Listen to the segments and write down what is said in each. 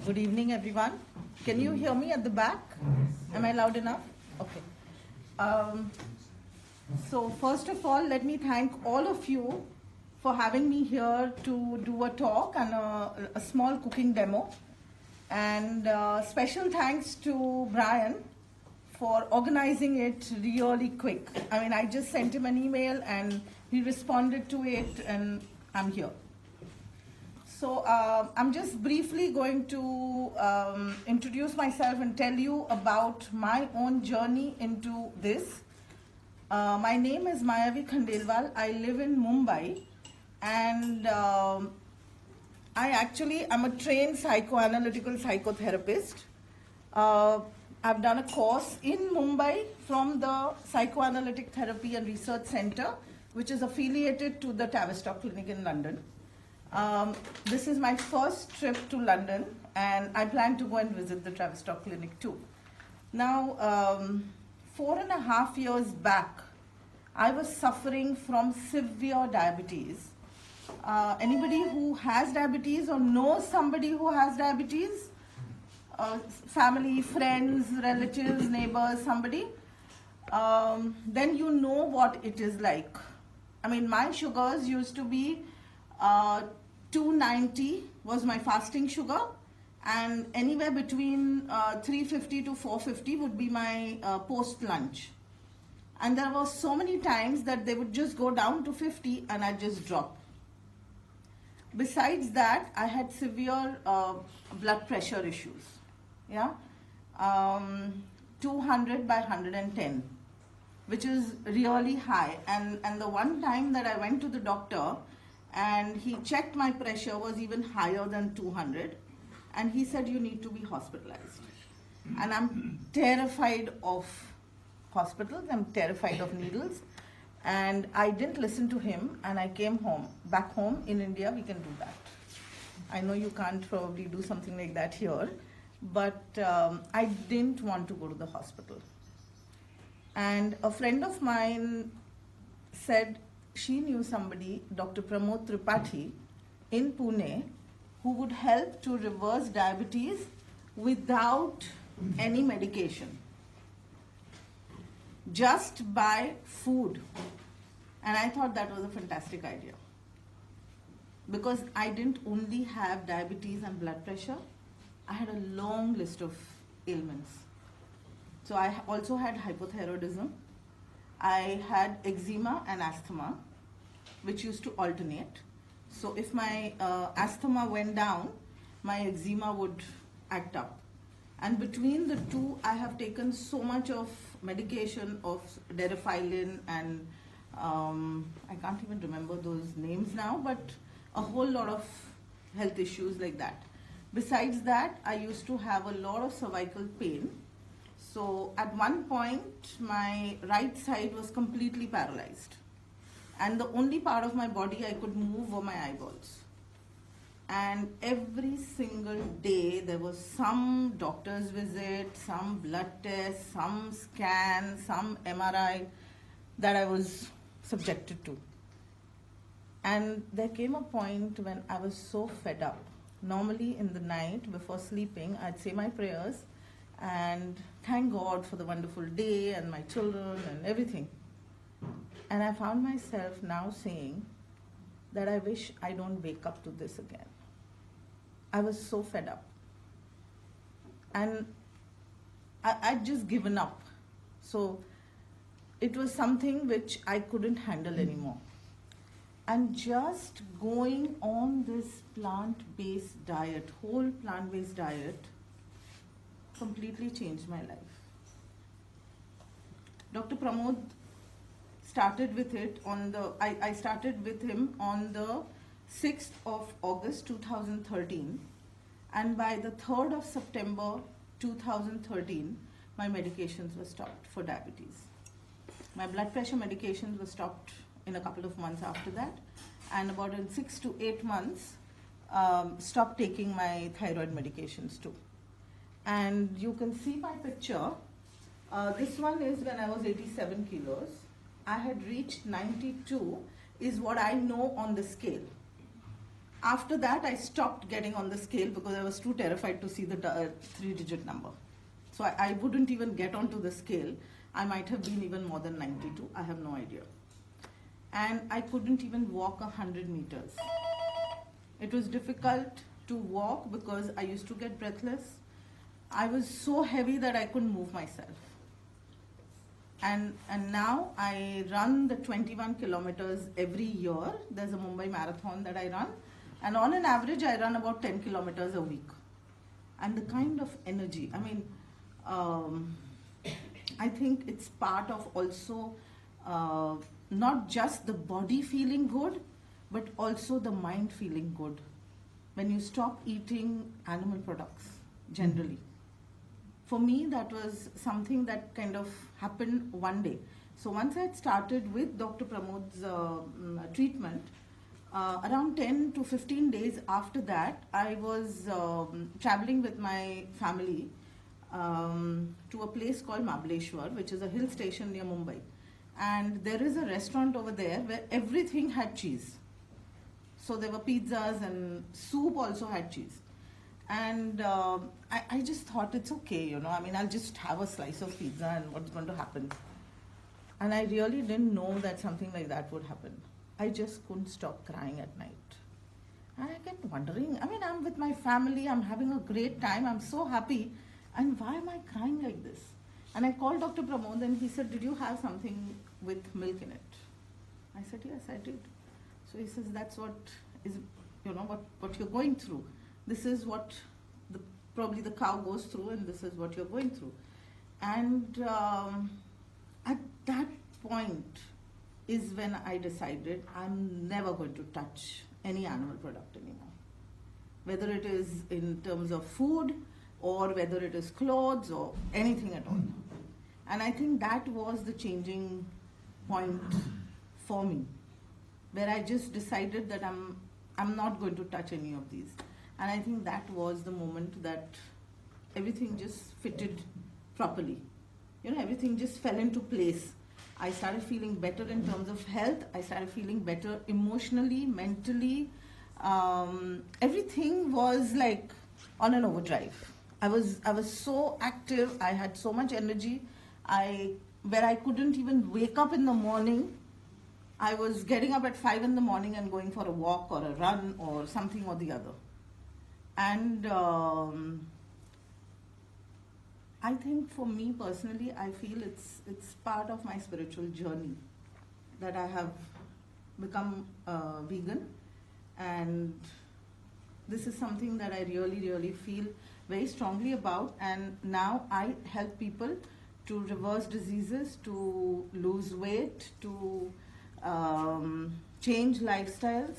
Good evening, everyone. Can you hear me at the back? Am I loud enough? Okay. So first of all, let me thank all of you for having me here to do a talk and a small cooking demo. And special thanks to Brian for organizing it really quick. I mean, I just sent him an email and he responded to it, and I'm here. So I'm just briefly going to introduce myself and tell you about my own journey into this. My name is Mayavi Khandelwal. I live in Mumbai, and I'm a trained psychoanalytical psychotherapist. I've done a course in Mumbai from the Psychoanalytic Therapy and Research Center, which is affiliated to the Tavistock Clinic in London. This is my first trip to London, and I plan to go and visit the Tavistock Clinic too. Now, 4.5 years back, I was suffering from severe diabetes. Anybody who has diabetes or knows somebody who has diabetes? Family, friends, relatives, neighbors, somebody? Then you know what it is like. I mean, my sugars used to be 290 was my fasting sugar, and anywhere between 350 to 450 would be my post-lunch. And there were so many times that they would just go down to 50 and I'd just drop. Besides that, I had severe blood pressure issues. Yeah, 200 by 110, which is really high. And the one time that I went to the doctor and he checked my pressure was even higher than 200, and he said, you need to be hospitalized. And I'm terrified of hospitals, I'm terrified of needles, and I didn't listen to him, and I came home. Back home in India, we can do that. I know you can't probably do something like that here, but I didn't want to go to the hospital. And a friend of mine said she knew somebody, Dr. Pramod Tripathi, in Pune, who would help to reverse diabetes without any medication, just by food. And I thought that was a fantastic idea, because I didn't only have diabetes and blood pressure, I had a long list of ailments. So I also had hypothyroidism, I had eczema and asthma, which used to alternate. So if my asthma went down, my eczema would act up. And between the two, I have taken so much of medication of derifylin and I can't even remember those names now, but a whole lot of health issues like that. Besides that, I used to have a lot of cervical pain. So at one point, my right side was completely paralyzed. And the only part of my body I could move were my eyeballs. And every single day, there was some doctor's visit, some blood test, some scan, some MRI that I was subjected to. And there came a point when I was so fed up. Normally in the night, before sleeping, I'd say my prayers and thank God for the wonderful day and my children and everything. And I found myself now saying that I wish I don't wake up to this again. I was so fed up. And I'd just given up. So it was something which I couldn't handle anymore. And just going on this plant-based diet, whole plant-based diet, completely changed my life. Dr. Pramod started with it I started with him on the 6th of August 2013, and by the 3rd of September 2013, my medications were stopped for diabetes. My blood pressure medications were stopped in a couple of months after that, and about in 6 to 8 months, stopped taking my thyroid medications too. And you can see my picture. This one is when I was 87 kilos. I had reached 92 is what I know on the scale. After that, I stopped getting on the scale because I was too terrified to see the 3-digit number. So I wouldn't even get onto the scale. I might have been even more than 92. I have no idea. And I couldn't even walk 100 meters. It was difficult to walk because I used to get breathless. I was so heavy that I couldn't move myself. And now I run the 21 kilometers every year. There's a Mumbai marathon that I run. And on an average, I run about 10 kilometers a week. And the kind of energy, I mean, I think it's part of also not just the body feeling good, but also the mind feeling good. When you stop eating animal products, generally. For me, that was something that kind of happened one day. So once I had started with Dr. Pramod's treatment, around 10 to 15 days after that, I was traveling with my family to a place called Mahabaleshwar, which is a hill station near Mumbai. And there is a restaurant over there where everything had cheese. So there were pizzas and soup also had cheese. And I just thought it's okay, you know, I mean, I'll just have a slice of pizza and what's going to happen. And I really didn't know that something like that would happen. I just couldn't stop crying at night. And I kept wondering, I mean, I'm with my family, I'm having a great time, I'm so happy, and why am I crying like this? And I called Dr. Pramod and he said, did you have something with milk in it? I said, yes, I did. So he says, that's what is, you know, what you're going through. This is what probably the cow goes through, and this is what you're going through. And at that point is when I decided I'm never going to touch any animal product anymore. Whether it is in terms of food, or whether it is clothes, or anything at all. And I think that was the changing point for me, where I just decided that I'm not going to touch any of these. And I think that was the moment that everything just fitted properly. You know, everything just fell into place. I started feeling better in terms of health. I started feeling better emotionally, mentally. Everything was like on an overdrive. I was so active. I had so much energy. Where I couldn't even wake up in the morning, I was getting up at 5 in the morning and going for a walk or a run or something or the other. And I think for me personally, I feel it's part of my spiritual journey that I have become vegan, and this is something that I really feel very strongly about. And now I help people to reverse diseases, to lose weight, to change lifestyles.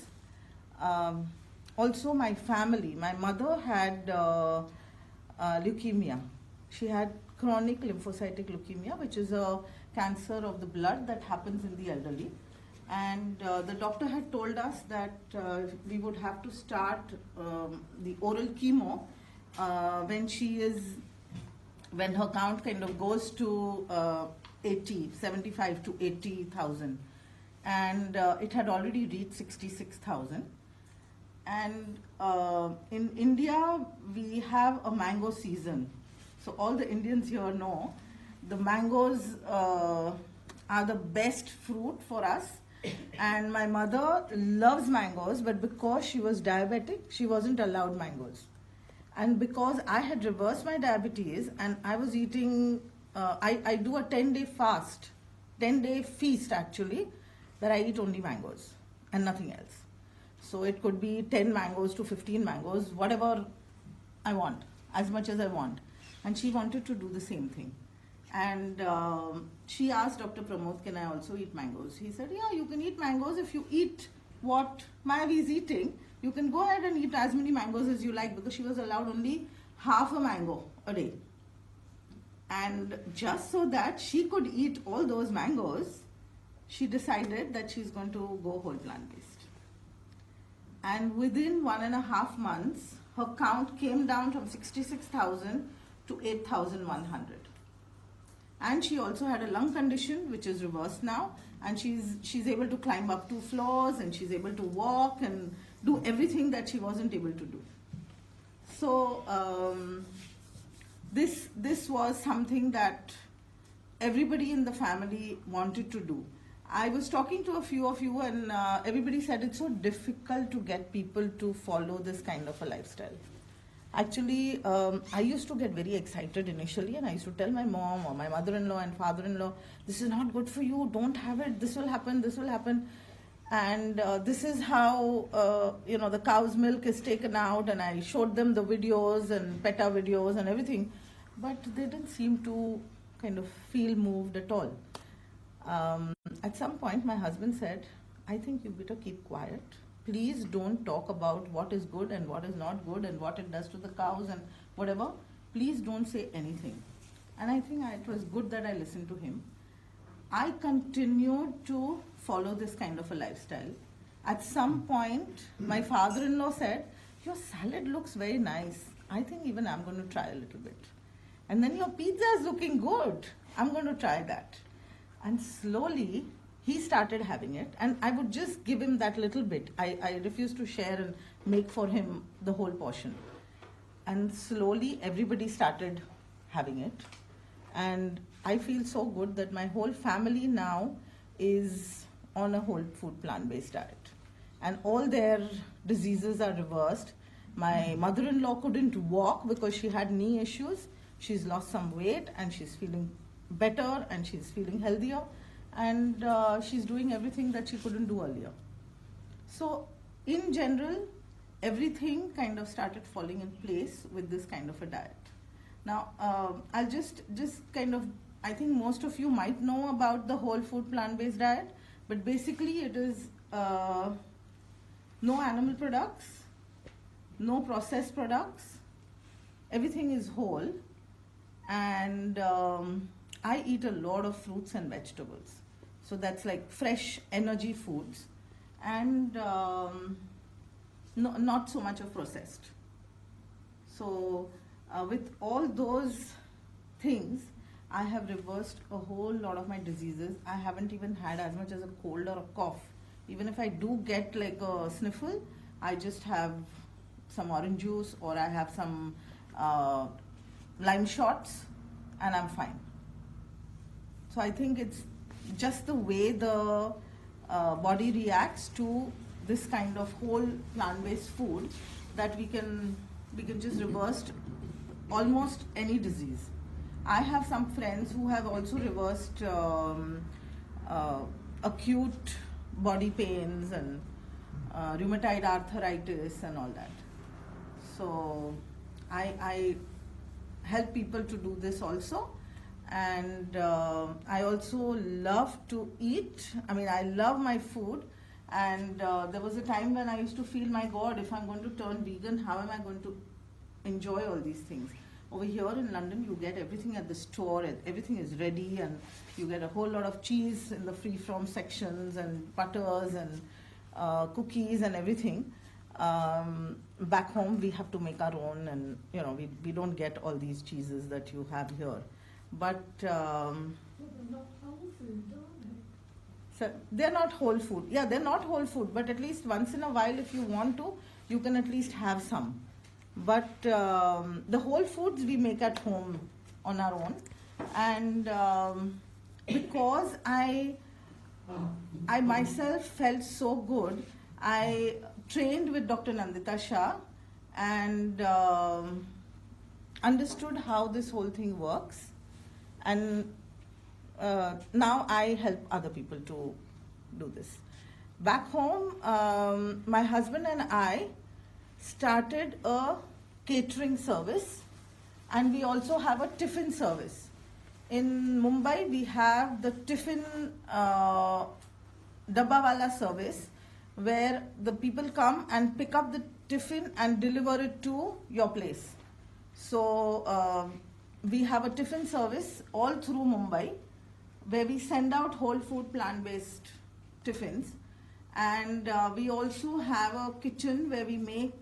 Also my family, my mother had leukemia. She had chronic lymphocytic leukemia, which is a cancer of the blood that happens in the elderly. And the doctor had told us that we would have to start the oral chemo when her count kind of goes to 75 to 80,000. And it had already reached 66,000. And in India, we have a mango season. So all the Indians here know the mangoes are the best fruit for us. And my mother loves mangoes, but because she was diabetic, she wasn't allowed mangoes. And because I had reversed my diabetes and I was eating, I do a 10-day fast, 10-day feast actually, that I eat only mangoes and nothing else. So it could be 10 mangoes to 15 mangoes, whatever I want, as much as I want. And she wanted to do the same thing. And she asked Dr. Pramod, can I also eat mangoes? He said, yeah, you can eat mangoes. If you eat what Mayavi is eating, you can go ahead and eat as many mangoes as you like, because she was allowed only half a mango a day. And just so that she could eat all those mangoes, she decided that she's going to go whole plant-based. And within 1.5 months, her count came down from 66,000 to 8,100. And she also had a lung condition, which is reversed now. And she's able to climb up 2 floors, and she's able to walk and do everything that she wasn't able to do. So this was something that everybody in the family wanted to do. I was talking to a few of you, and everybody said it's so difficult to get people to follow this kind of a lifestyle. Actually, I used to get very excited initially, and I used to tell my mom or my mother-in-law and father-in-law, this is not good for you, don't have it, this will happen, this will happen. And this is how, the cow's milk is taken out, and I showed them the videos and PETA videos and everything, but they didn't seem to kind of feel moved at all. At some point, my husband said, I think you better keep quiet. Please don't talk about what is good and what is not good and what it does to the cows and whatever. Please don't say anything. And I think it was good that I listened to him. I continued to follow this kind of a lifestyle. At some point, my father-in-law said, your salad looks very nice. I think even I'm going to try a little bit. And then your pizza is looking good. I'm going to try that. And slowly, he started having it, and I would just give him that little bit. I refused to share and make for him the whole portion. And slowly, everybody started having it. And I feel so good that my whole family now is on a whole food plant-based diet. And all their diseases are reversed. My mother-in-law couldn't walk because she had knee issues. She's lost some weight, and she's feeling better, and she's feeling healthier. And she's doing everything that she couldn't do earlier. So in general, everything kind of started falling in place with this kind of a diet. Now, I'll just kind of, I think most of you might know about the whole food plant-based diet, but basically it is no animal products, no processed products, everything is whole, and I eat a lot of fruits and vegetables. So that's like fresh energy foods, and not so much of processed. So with all those things, I have reversed a whole lot of my diseases. I haven't even had as much as a cold or a cough. Even if I do get like a sniffle, I just have some orange juice, or I have some lime shots, and I'm fine. So I think it's just the way the body reacts to this kind of whole plant-based food that we can just reverse almost any disease. I have some friends who have also reversed acute body pains and rheumatoid arthritis and all that. So I help people to do this also. And I also love to eat. I mean, I love my food. And there was a time when I used to feel, my God, if I'm going to turn vegan, how am I going to enjoy all these things? Over here in London, you get everything at the store. Everything is ready, and you get a whole lot of cheese in the free-from sections, and butters and cookies and everything. Back home, we have to make our own, and we don't get all these cheeses that you have here. But so they're not whole food. Yeah, they're not whole food, but at least once in a while, if you want to, you can at least have some. But the whole foods we make at home on our own. And because I myself felt so good, I trained with Dr. Nandita Shah and understood how this whole thing works. And now I help other people to do this. Back home, my husband and I started a catering service, and we also have a tiffin service. In Mumbai, we have the tiffin dabbawala service, where the people come and pick up the tiffin and deliver it to your place. So we have a tiffin service all through Mumbai, where we send out whole food plant-based tiffins. And we also have a kitchen where we make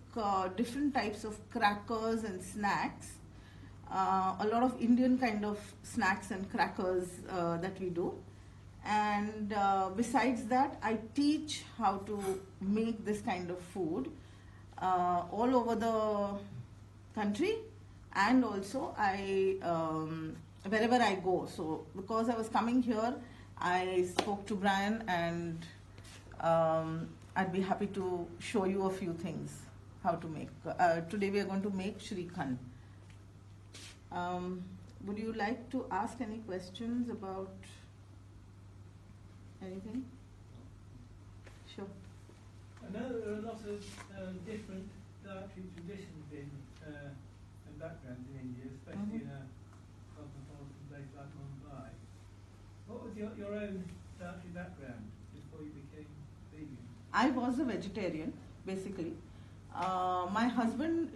different types of crackers and snacks. A lot of Indian kind of snacks and crackers that we do. And besides that, I teach how to make this kind of food all over the country, and also I wherever I go. So because I was coming here, I spoke to Brian, and I'd be happy to show you a few things how to make. Today we are going to make Shrikhand. Would you like to ask any questions about anything? Sure. I know there are a lot of different dietary traditions and backgrounds in India, especially in a cosmopolitan place like Mumbai. What was your own dietary background before you became vegan? I was a vegetarian, basically. My husband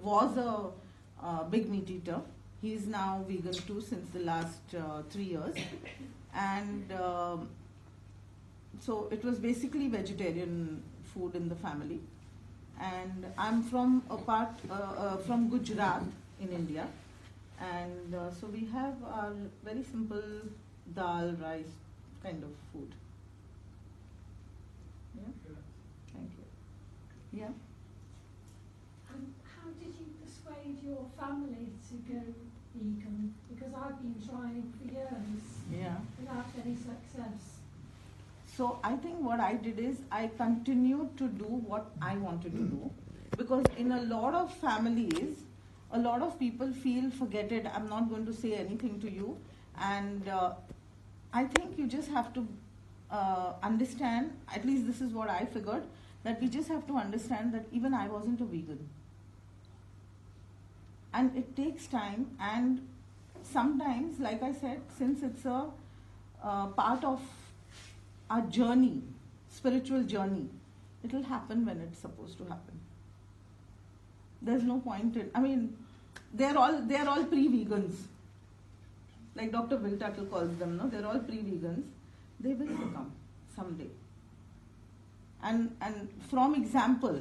was a big meat eater. He's now vegan too since the last 3 years. And so it was basically vegetarian food in the family. And I'm from from Gujarat in India. And so we have our very simple dal, rice kind of food. Yeah. Thank you. Yeah. And how did you persuade your family to go vegan? Because I've been trying for years without any success. So I think what I did is I continued to do what I wanted to do, because in a lot of families, a lot of people feel, forget it, I'm not going to say anything to you. And I think you just have to understand, at least this is what I figured, that we just have to understand that even I wasn't a vegan. And it takes time, and sometimes, like I said, since it's a part of our journey, spiritual journey, it will happen when it's supposed to happen. There's no point in, I mean, they're all pre-vegans. Like Dr. Bill Tuttle calls them, no? They're all pre-vegans. They will become someday. And from example,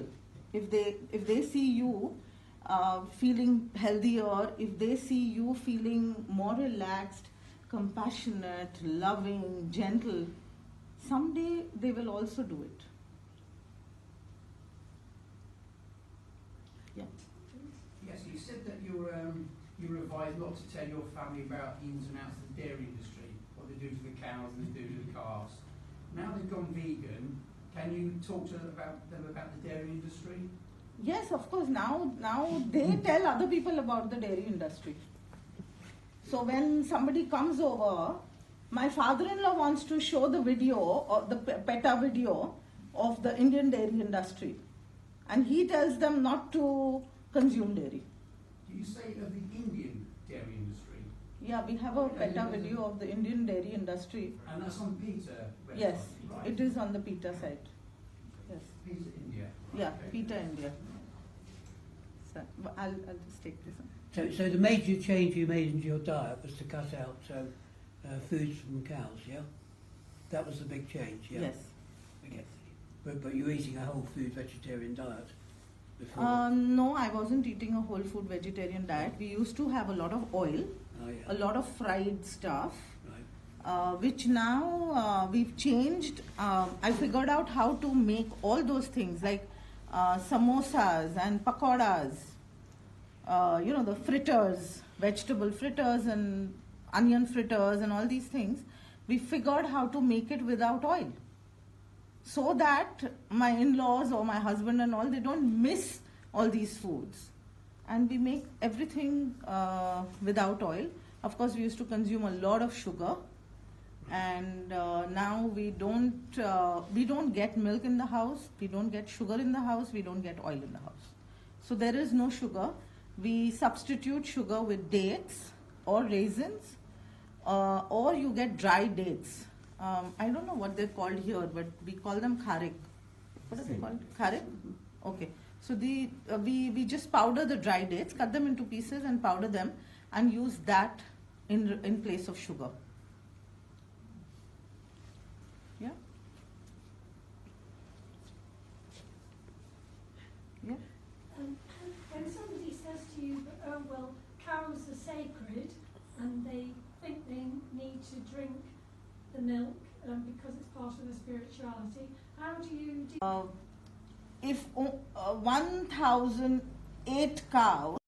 if they see you feeling healthier, if they see you feeling more relaxed, compassionate, loving, gentle, someday they will also do it. Yeah. Yes, you said that you were advised not to tell your family about the ins and outs of the dairy industry, what they do to the cows and they do to the calves. Now they've gone vegan, can you talk to them about the dairy industry? Yes, of course. Now they tell other people about the dairy industry. So when somebody comes over, my father-in-law wants to show the video, or the PETA video of the Indian dairy industry. And he tells them not to consume dairy. Do you say of the Indian dairy industry? Yeah, we have a PETA video of the Indian dairy industry. And that's on PETA website? Yes, right. it is on the PETA site. Yes. PETA India? Yeah, Okay. PETA India. So, I'll just take this one. So the major change you made into your diet was to cut out foods from cows, yeah? That was the big change, yeah? Yes. Okay. But you're eating a whole food vegetarian diet before? No, I wasn't eating a whole food vegetarian diet. We used to have a lot of oil, Oh, yeah. a lot of fried stuff, Right. which now we've changed. I figured out how to make all those things like samosas and pakoras, the fritters, vegetable fritters and onion fritters and all these things. We figured how to make it without oil, so that my in-laws or my husband and all, they don't miss all these foods. And we make everything without oil. Of course, we used to consume a lot of sugar, and now we don't get milk in the house, we don't get sugar in the house, we don't get oil in the house. So there is no sugar. We substitute sugar with dates or raisins, or you get dry dates. I don't know what they're called here, but we call them kharik. What are they called? Kharik? Okay. So we just powder the dry dates, cut them into pieces and powder them, and use that in place of sugar. Yeah? Yeah? When somebody says to you, oh well, cows are sacred and they think they need to drink the milk because it's part of the spirituality. How do you If 1,008 cows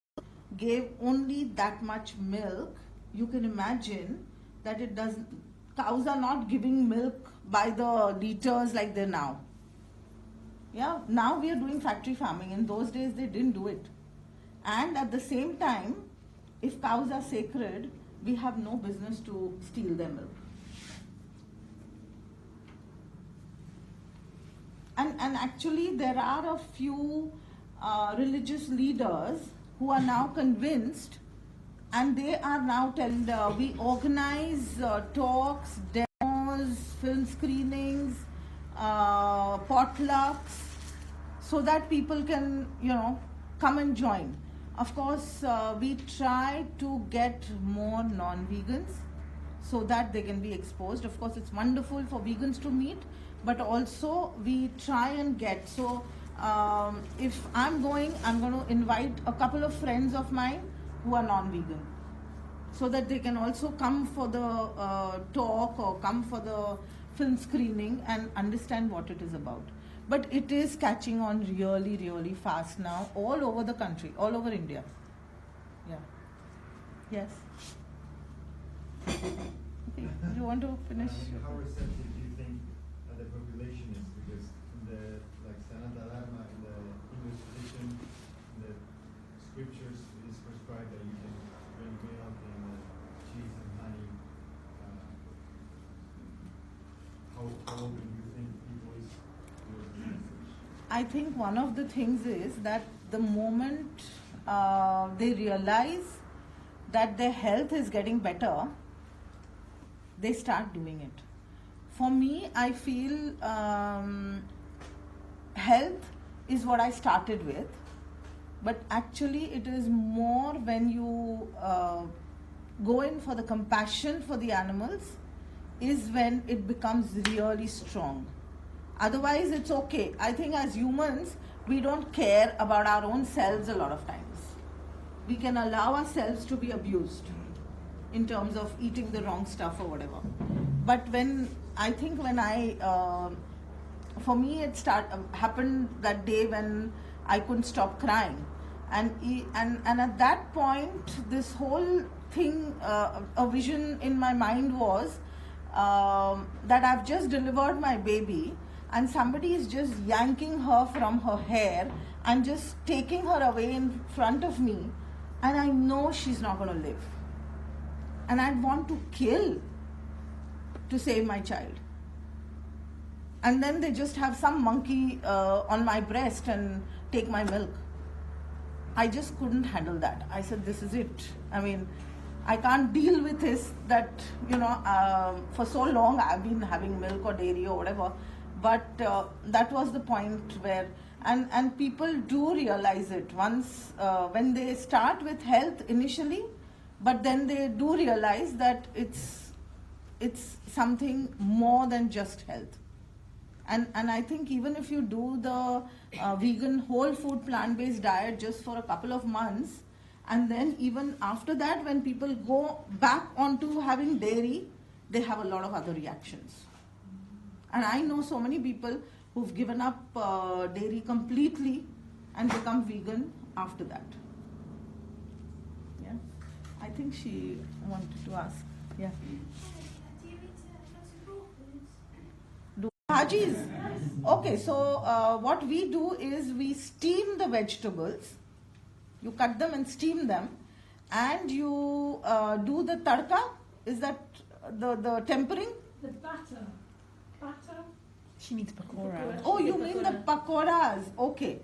gave only that much milk, you can imagine that it doesn't. Cows are not giving milk by the liters like they're now. Yeah, now we are doing factory farming. In those days, they didn't do it. And at the same time, if cows are sacred, we have no business to steal their milk. And actually, there are a few religious leaders who are now convinced, and they are now telling, we organize talks, demos, film screenings, potlucks, so that people can, come and join. Of course, we try to get more non-vegans so that they can be exposed. Of course, it's wonderful for vegans to meet, but also we try and get. So if I'm going to invite a couple of friends of mine who are non-vegan, so that they can also come for the talk or come for the film screening and understand what it is about. But it is catching on really, really fast now, all over the country, all over India. Yeah. Yes. Okay. You want to finish? How receptive do you think the population is? Because in the Sanata Dharma, in the Hindu tradition, in the scriptures, it is prescribed that you can drink milk and cheese and honey. How open do you think people is towards this message? I think one of the things is that the moment they realize that their health is getting better, they start doing it. For me, I feel health is what I started with, but actually it is more when you go in for the compassion for the animals is when it becomes really strong. Otherwise, it's okay. I think as humans, we don't care about our own selves a lot of times. We can allow ourselves to be abused in terms of eating the wrong stuff or whatever. But for me, it happened that day when I couldn't stop crying. And at that point, this whole thing, a vision in my mind was that I've just delivered my baby and somebody is just yanking her from her hair and just taking her away in front of me, and I know she's not going to live. And I'd want to kill to save my child. And then they just have some monkey on my breast and take my milk. I just couldn't handle that. I said, this is it. I mean, I can't deal with this that, for so long I've been having milk or dairy or whatever. But that was the point where, and people do realize it once when they start with health initially, but then they do realize that it's something more than just health. And I think even if you do the vegan whole food plant-based diet just for a couple of months, and then even after that when people go back onto having dairy, they have a lot of other reactions. And I know so many people who've given up dairy completely and become vegan after that. Yeah, I think she wanted to ask. Yeah. Do you eat lots of raw foods? Do bhajis? Okay, so what we do is we steam the vegetables. You cut them and steam them, and you do the tadka. Is that the tempering? the batter? She means pakora. Oh, you mean the pakoras? Okay.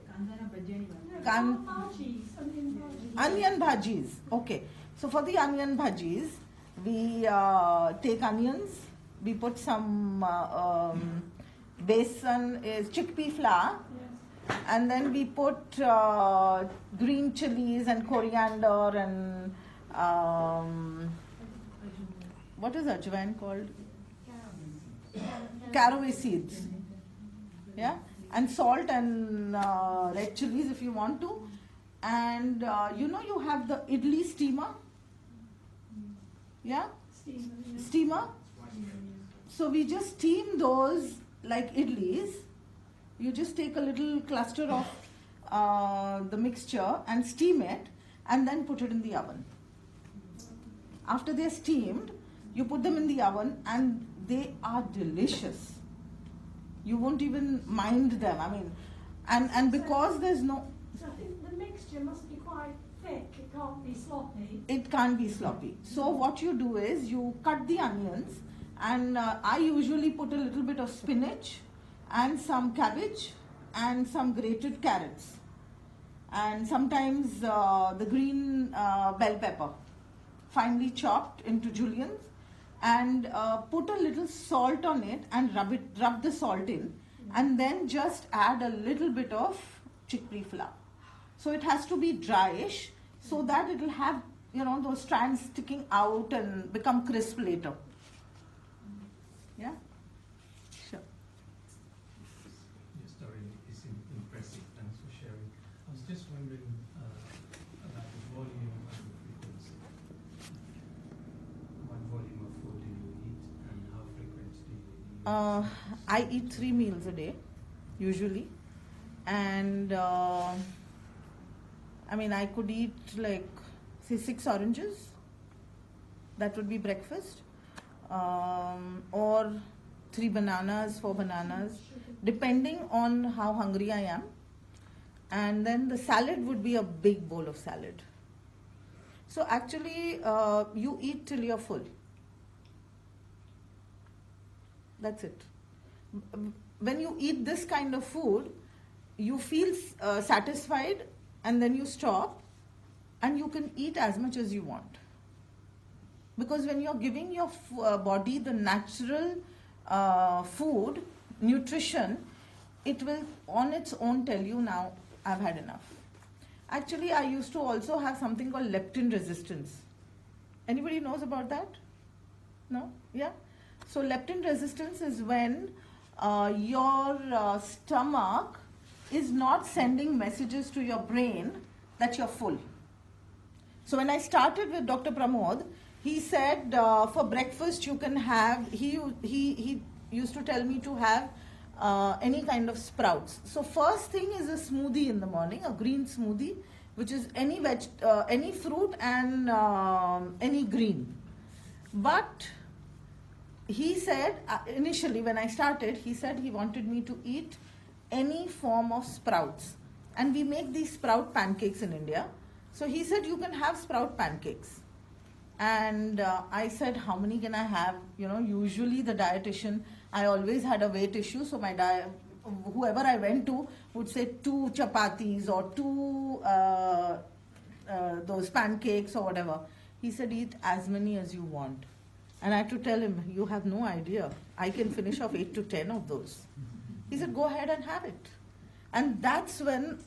Onion bhajis. Okay. So for the onion bhajis, we take onions. We put some besan, is chickpea flour. Yes. And then we put green chilies and coriander and what is ajwain called? Caraway seeds. Yeah, and salt and red chilies if you want to. And you have the idli steamer. Yeah. Steamer. So we just steam those like idlis. You just take a little cluster of the mixture and steam it and then put it in the oven. After they're steamed, you put them in the oven and they are delicious. You won't even mind them. I mean, and because there's no... So I think the mixture must be quite thick. It can't be sloppy. It can't be sloppy. So what you do is you cut the onions, and I usually put a little bit of spinach and some cabbage and some grated carrots and sometimes the green bell pepper finely chopped into juliennes, and put a little salt on it and rub the salt in, and then just add a little bit of chickpea flour. So it has to be dryish so that it will have, you know, those strands sticking out and become crisp later. Yeah? Sure. Your story is impressive. Thanks for sharing. I was just wondering about the volume and the frequency. What volume of food do you eat and how frequent do you eat? I eat 3 meals a day, usually. And I mean, I could eat like, say, 6 oranges. That would be breakfast. Or 3 bananas, 4 bananas, depending on how hungry I am. And then the salad would be a big bowl of salad. So actually, you eat till you're full. That's it. When you eat this kind of food, you feel satisfied, and then you stop, and you can eat as much as you want. Because when you're giving your body the natural food, nutrition, it will on its own tell you, now I've had enough. Actually, I used to also have something called leptin resistance. Anybody knows about that? No? Yeah? So leptin resistance is when your stomach is not sending messages to your brain that you're full. So when I started with Dr. Pramod, he said for breakfast you can have, he used to tell me to have any kind of sprouts. So first thing is a smoothie in the morning, a green smoothie, which is any fruit and any green. But he said, initially when I started, he said he wanted me to eat any form of sprouts. And we make these sprout pancakes in India. So he said, you can have sprout pancakes. And I said, how many can I have? You know, usually the dietitian, I always had a weight issue. So my whoever I went to would say 2 chapatis or 2 those pancakes or whatever. He said, eat as many as you want. And I had to tell him, you have no idea. I can finish off 8 to 10 of those. He said, go ahead and have it. And that's when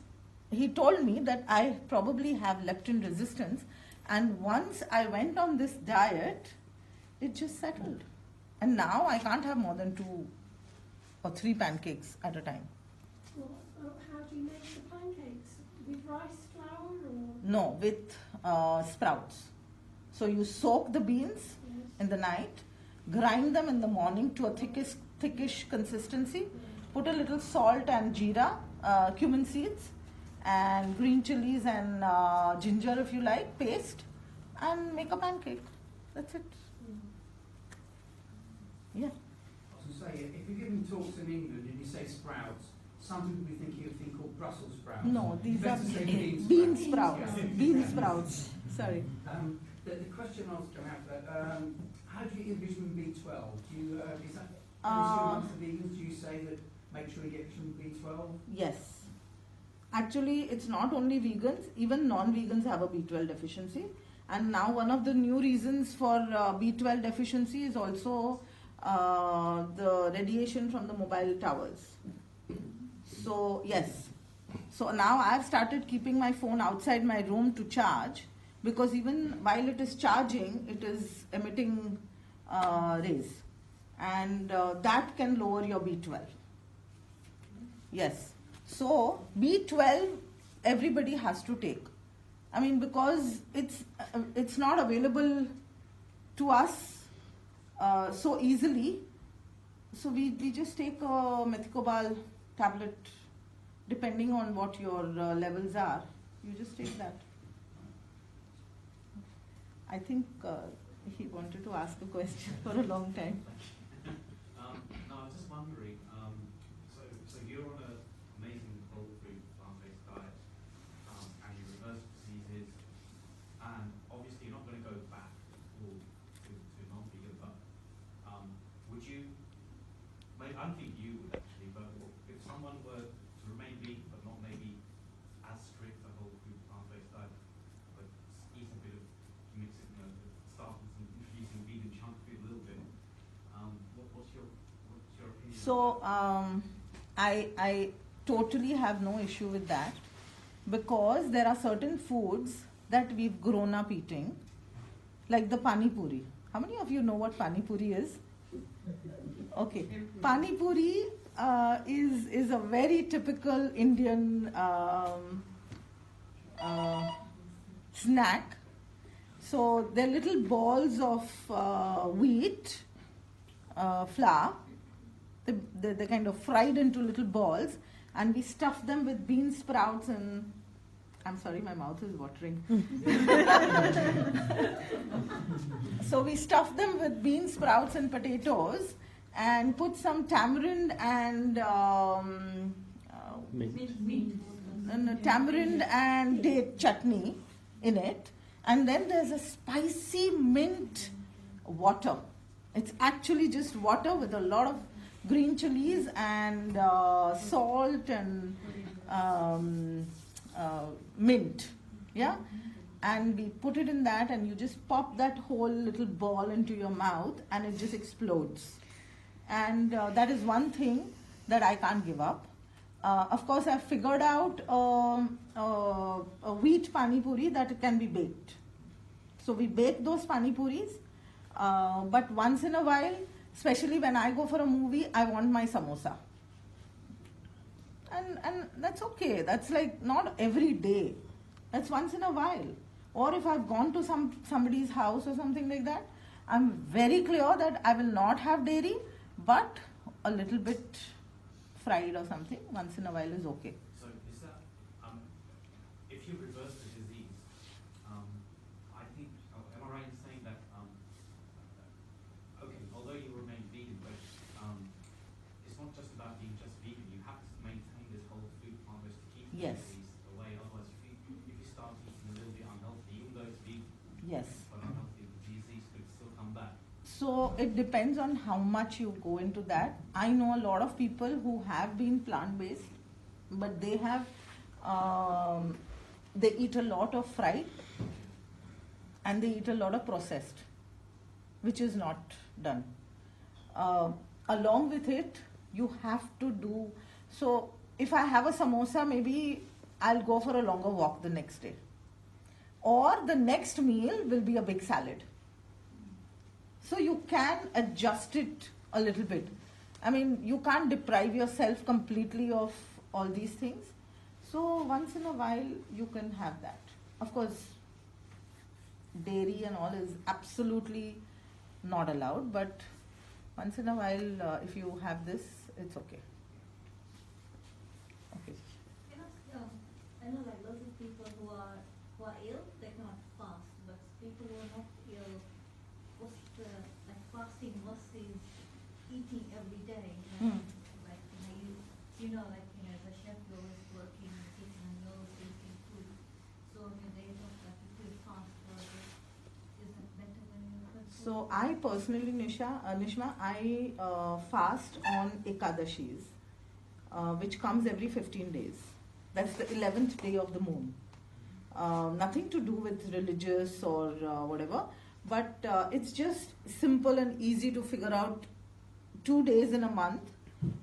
he told me that I probably have leptin resistance. And once I went on this diet, it just settled. And now I can't have more than 2 or 3 pancakes at a time. Well, how do you make the pancakes? With rice flour or? No, with sprouts. So you soak the beans in the night, grind them in the morning to a thickish consistency, put a little salt and jeera, cumin seeds, and green chilies and ginger if you like, paste, and make a pancake. That's it. Yeah. I was going to say, if you're giving talks in England and you say sprouts, some people will be thinking of a thing called Brussels sprouts. No, these are Better say bean sprouts. Yeah. Bean sprouts. Sorry. The question I was going after that, how do you get your vitamin B12? Do you, is that amongst the vegans, do you say that make sure you get vitamin B12? Yes. Actually, it's not only vegans, even non-vegans have a B12 deficiency. And now one of the new reasons for B12 deficiency is also the radiation from the mobile towers. So, yes. So now I've started keeping my phone outside my room to charge, because even while it is charging, it is emitting rays. And that can lower your B12. Yes. So B12 everybody has to take. I mean, because it's not available to us so easily. So we just take a methicobal tablet, depending on what your levels are. You just take that. I think he wanted to ask a question for a long time. No, I was just wondering, so you're on an amazing whole food plant-based diet, and you reverse diseases, and obviously you're not going to go back to non-vegan, but would you, maybe, I don't think you would actually, but if someone were to remain vegan but not maybe as strict a whole food plant-based diet, but eat a bit of, mix it, start with introducing vegan chunk food a little bit, what's your opinion? So I totally have no issue with that, because there are certain foods that we've grown up eating, like the pani puri. How many of you know what pani puri is? Okay, pani puri is a very typical Indian snack. So they're little balls of wheat flour. They're kind of fried into little balls, and we stuff them with bean sprouts and, I'm sorry, my mouth is watering. So we stuff them with bean sprouts and potatoes, and put some tamarind and tamarind and date chutney in it, and then there's a spicy mint water. It's actually just water with a lot of green chilies and salt and mint, yeah? And we put it in that, and you just pop that whole little ball into your mouth, and it just explodes. And that is one thing that I can't give up. Of course, I've figured out a wheat pani puri that can be baked. So we bake those pani puris, but once in a while, especially when I go for a movie, I want my samosa. And that's okay. That's like not every day. That's once in a while. Or if I've gone to somebody's house or something like that, I'm very clear that I will not have dairy, but a little bit fried or something once in a while is okay. So is that, if you reverse the disease, I think, am I right in saying that, okay, although you remain vegan, but it's not just about being just vegan, you have to maintain this whole food plant-based to keep the Yes. disease away, otherwise if you start eating a little bit unhealthy, even though it's vegan, Yes. but unhealthy, the disease could still come back. So it depends on how much you go into that. I know a lot of people who have been plant-based, but they have, they eat a lot of fried, and they eat a lot of processed, which is not done. Along with it, you have to do, so if I have a samosa, maybe I'll go for a longer walk the next day. Or the next meal will be a big salad. So you can adjust it a little bit. I mean, you can't deprive yourself completely of all these things. So once in a while, you can have that. Of course, dairy and all is absolutely not allowed, but once in a while, if you have this, it's okay. Okay. I know like lots of people who are ill, they cannot fast, but people who are not ill, what's the, like fasting versus eating every day, like you know, like as a chef, you're always working in the kitchen and you're always eating food. So in the days of like if you fast for it, is it better when you cook? So I personally, Nishma, I fast on Ekadashis, which comes every 15 days. That's the 11th day of the moon. Nothing to do with religious or whatever, but it's just simple and easy to figure out 2 days in a month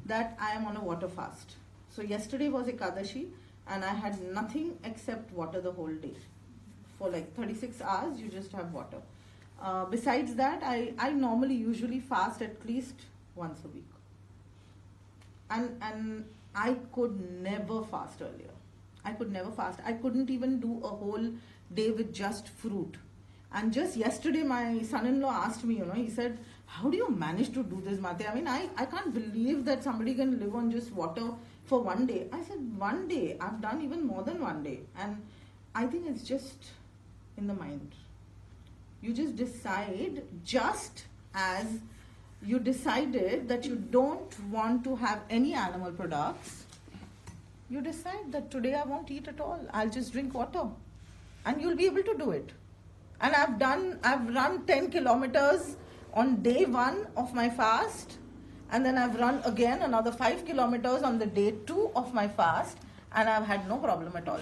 that I am on a water fast. So yesterday was Ekadashi, and I had nothing except water the whole day. For like 36 hours, you just have water. Besides that, I normally usually fast at least once a week. And I could never fast earlier. I could never fast. I couldn't even do a whole day with just fruit. And just yesterday, my son-in-law asked me, he said, how do you manage to do this, Mate? I mean, I can't believe that somebody can live on just water for one day. I said, one day? I've done even more than one day. And I think it's just in the mind. You just decide, just as you decided that you don't want to have any animal products, you decide that today I won't eat at all. I'll just drink water. And you'll be able to do it. And I've run 10 kilometers on day 1 of my fast, and then I've run again another 5 kilometers on the day 2 of my fast, and I've had no problem at all.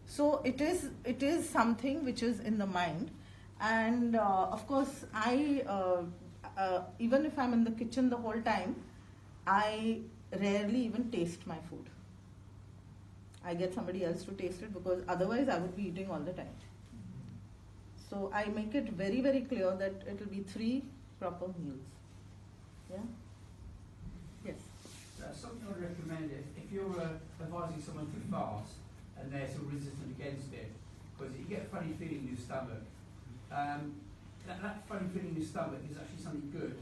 So it is something which is in the mind. And of course, I even if I'm in the kitchen the whole time, I rarely even taste my food. I get somebody else to taste it, because otherwise I would be eating all the time. So I make it very, very clear that it will be 3 proper meals. Yeah? Yes? Something I'd recommend, if you're advising someone to fast and they're sort of resistant against it, because you get a funny feeling in your stomach, that funny feeling in your stomach is actually something good.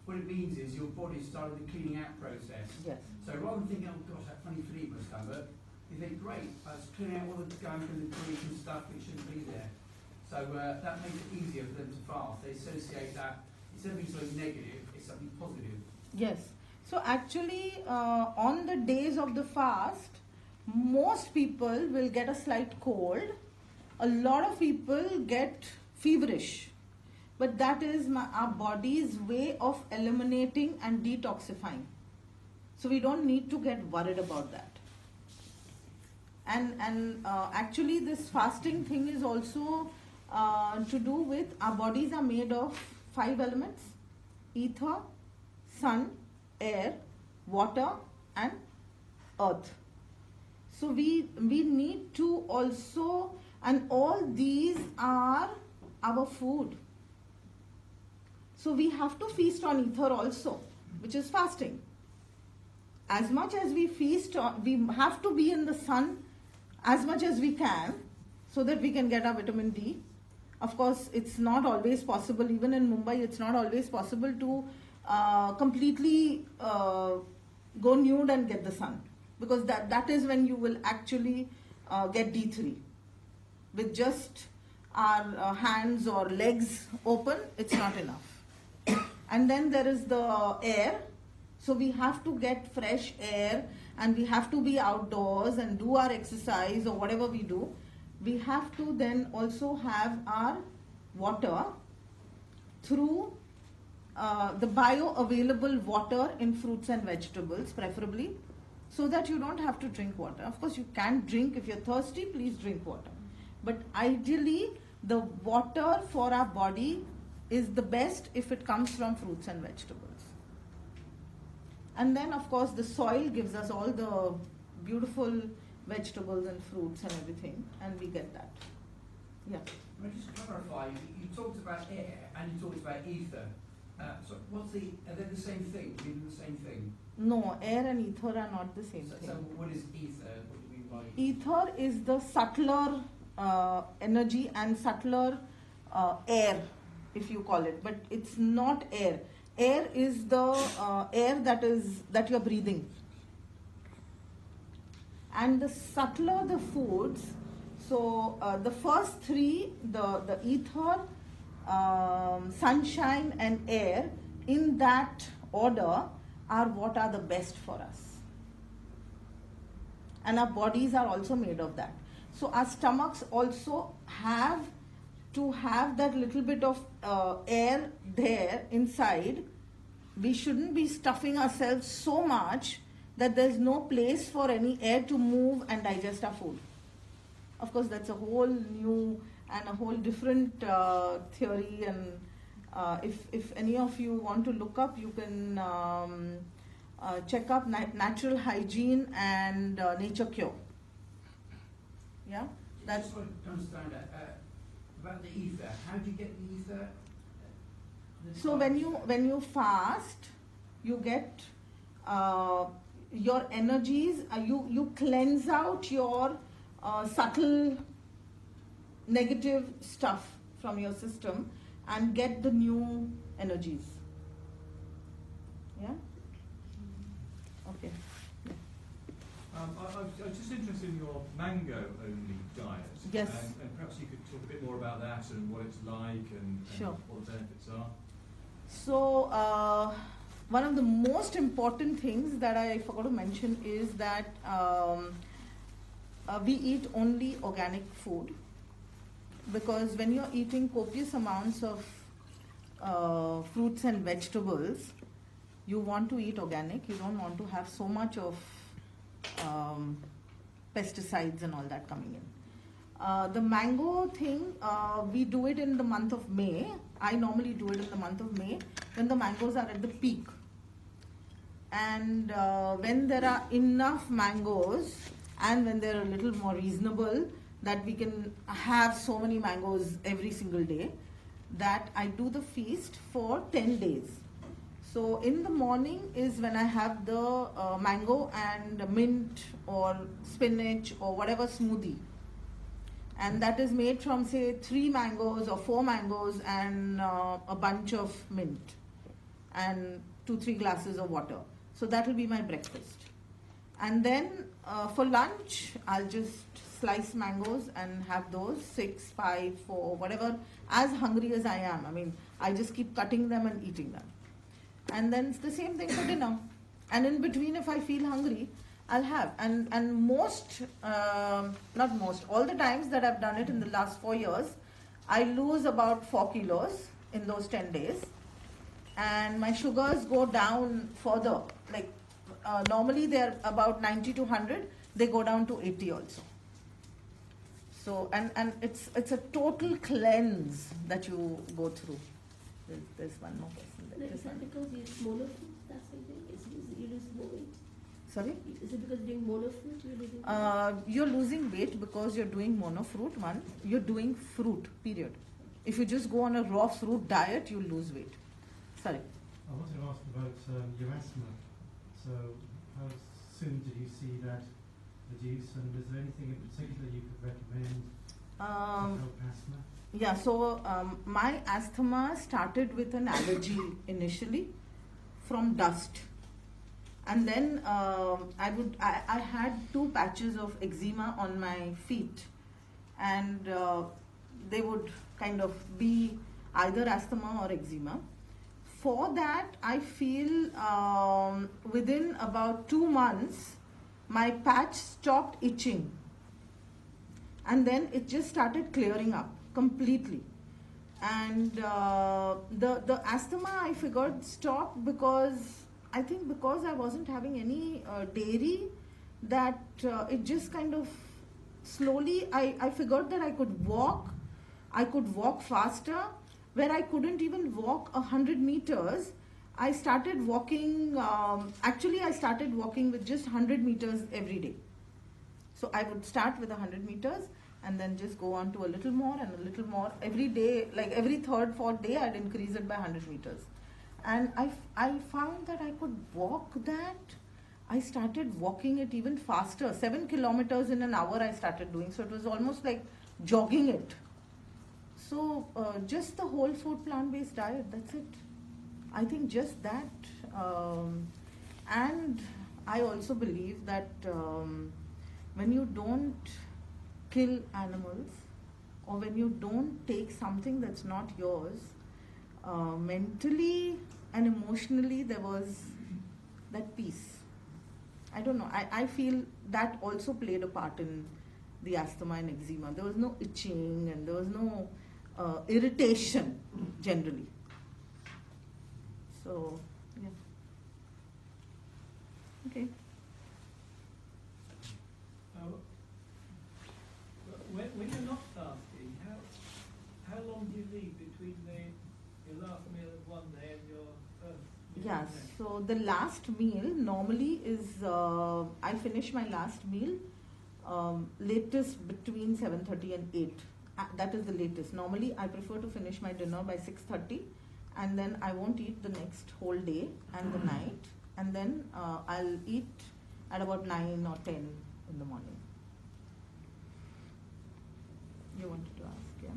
What it means is your body's started the cleaning out process. Yes. So rather than thinking, oh gosh, that funny feeling in my stomach, you think, great, it's clearing out all the gunk and the grease and stuff which shouldn't be there. So that makes it easier for them to fast. They associate that, instead of being something negative, it's something positive. Yes. So actually, on the days of the fast, most people will get a slight cold. A lot of people get feverish. But that is our body's way of eliminating and detoxifying. So we don't need to get worried about that. And actually this fasting thing is also to do with, our bodies are made of 5 elements: ether, sun, air, water and earth. So we need to also, and all these are our food. So we have to feast on ether also, which is fasting. As much as we feast on, we have to be in the sun as much as we can, so that we can get our vitamin D. Of course, it's not always possible. Even in Mumbai, it's not always possible to completely go nude and get the sun, because that is when you will actually get D3. With just our hands or legs open, it's not enough. And then there is the air. So we have to get fresh air, and we have to be outdoors and do our exercise or whatever we do. We have to then also have our water through the bioavailable water in fruits and vegetables, preferably, so that you don't have to drink water. Of course, you can drink. If you're thirsty, please drink water. But ideally, the water for our body is the best if it comes from fruits and vegetables. And then, of course, the soil gives us all the beautiful vegetables and fruits and everything, and we get that. Yeah. Can I just clarify, you talked about air and you talked about ether. So are they the same thing? Do you mean the same thing? No, air and ether are not the same thing. So what is ether? What do you mean by ether? Is the subtler energy and subtler air, if you call it, but it's not air. Air is the air that you're breathing. And the subtler the foods, so the first 3, the ether, sunshine and air, in that order, are what are the best for us. And our bodies are also made of that. So our stomachs also have to have that little bit of air there inside. We shouldn't be stuffing ourselves so much that there's no place for any air to move and digest our food. Of course, that's a whole new and a whole different theory, and if any of you want to look up, you can check up Natural Hygiene and Nature Cure. Yeah? That's what I understand about the ether. How do you get the ether? So when you fast, you get your energies. You cleanse out your subtle negative stuff from your system and get the new energies. Yeah? Okay. I was just interested in your mango-only diet. Yes. And perhaps you could talk a bit more about that and what it's like and Sure. what the benefits are. So, one of the most important things that I forgot to mention is that we eat only organic food, because when you're eating copious amounts of fruits and vegetables, you want to eat organic. You don't want to have so much of pesticides and all that coming in. The mango thing, we do it in the month of May. I normally do it in the month of May when the mangoes are at the peak. And when there are enough mangoes and when they're a little more reasonable, that we can have so many mangoes every single day, that I do the feast for 10 days. So in the morning is when I have the mango and mint or spinach or whatever smoothie. And that is made from, say, 3 mangoes or 4 mangoes and a bunch of mint and 2-3 glasses of water. So that will be my breakfast. And then for lunch, I'll just slice mangoes and have those 6, 5, 4, whatever, as hungry as I am. I mean, I just keep cutting them and eating them. And then it's the same thing for dinner. And in between, if I feel hungry, I'll have. And most, not most, all the times that I've done it in the last 4 years, I lose about 4 kilos in those 10 days. And my sugars go down further. Like normally they're about 90 to 100, they go down to 80 also. So, and it's a total cleanse that you go through. There's one more question there. Is that because you eat mono fruit? That's the thing? You lose more weight? Sorry? Is it because you're doing mono fruit you're losing weight? You're losing weight because you're doing mono fruit, one. You're doing fruit, period. If you just go on a raw fruit diet, you'll lose weight. Sorry. I wanted to ask about your asthma. So how soon did you see that reduce, and is there anything in particular you could recommend to help asthma? Yeah, so my asthma started with an allergy initially from dust. And then I had 2 patches of eczema on my feet, and they would kind of be either asthma or eczema. For that, I feel within about 2 months, my patch stopped itching. And then it just started clearing up completely. And the asthma, I figured, stopped because I wasn't having any dairy, that it just kind of slowly, I figured that I could walk faster. Where I couldn't even walk 100 meters, I started walking, I started walking with just 100 meters every day. So I would start with 100 meters and then just go on to a little more and a little more. Every day, like every 3rd, 4th day, I'd increase it by 100 meters. And I found that I could walk that. I started walking it even faster. 7 kilometers in an hour I started doing. So it was almost like jogging it. So just the whole food plant-based diet, that's it. I think just that. And I also believe that when you don't kill animals, or when you don't take something that's not yours, mentally and emotionally there was that peace. I don't know, I feel that also played a part in the asthma and eczema. There was no itching and there was no irritation generally. So, yeah. Okay. When you're not fasting, how long do you leave between your last meal of one day and your first meal? Yeah, so the last meal normally is, I finish my last meal latest between 7:30 and 8. That is the latest. Normally I prefer to finish my dinner by 6:30, and then I won't eat the next whole day and the night, and then I'll eat at about 9 or 10 in the morning. You wanted to ask, yeah?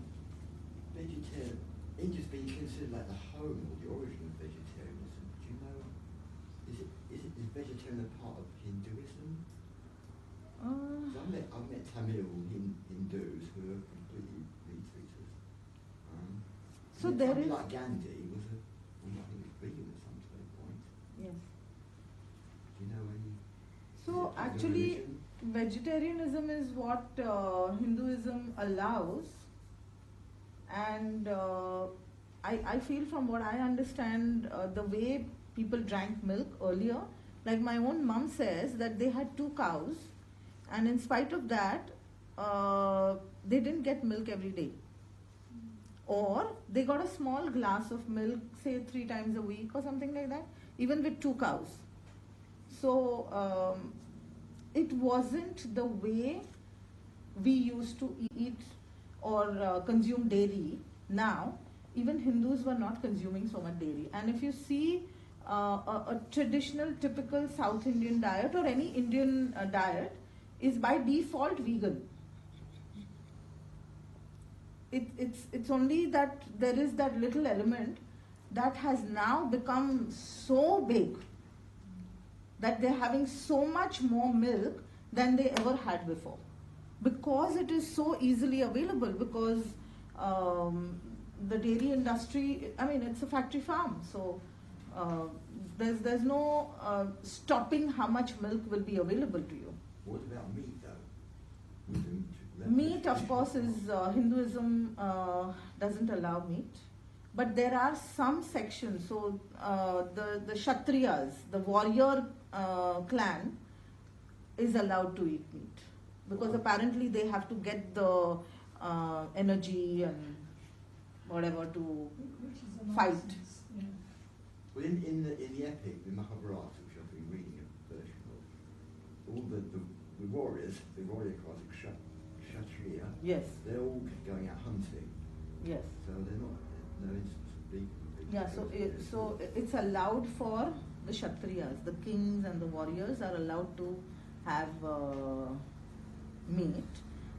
Vegetarian. India's been considered like the home or the origin of vegetarianism. Do you know, is vegetarian a part of Hinduism? I've met Tamil Hindus who are completely meat eaters. So there somebody is like Gandhi was I think he was vegan at some point. Yes. Do you know any? So actually, vegetarianism is what Hinduism allows, and I feel from what I understand, the way people drank milk earlier, like my own mum says that they had 2 cows, and in spite of that, they didn't get milk every day. Or they got a small glass of milk, say 3 times a week or something like that, even with 2 cows. So it wasn't the way we used to eat or consume dairy. Now, even Hindus were not consuming so much dairy. And if you see a traditional, typical South Indian diet or any Indian diet is by default vegan. It's only that there is that little element that has now become so big that they're having so much more milk than they ever had before, because it is so easily available, because the dairy industry, I mean, it's a factory farm, so there's no stopping how much milk will be available to you. What about meat though? Meat, of course, is Hinduism doesn't allow meat, but there are some sections. So the Kshatriyas, the warrior clan, is allowed to eat meat, because apparently they have to get the energy and whatever to fight. Yeah. Well, in the epic, the Mahabharata, which I've been reading a version of, all the warriors, the warrior class, Kshatriya, yes, they're all going out hunting. Yes. So they're not, no instance of vegan. Yeah, so it's allowed for the Kshatriyas, the kings and the warriors are allowed to have meat.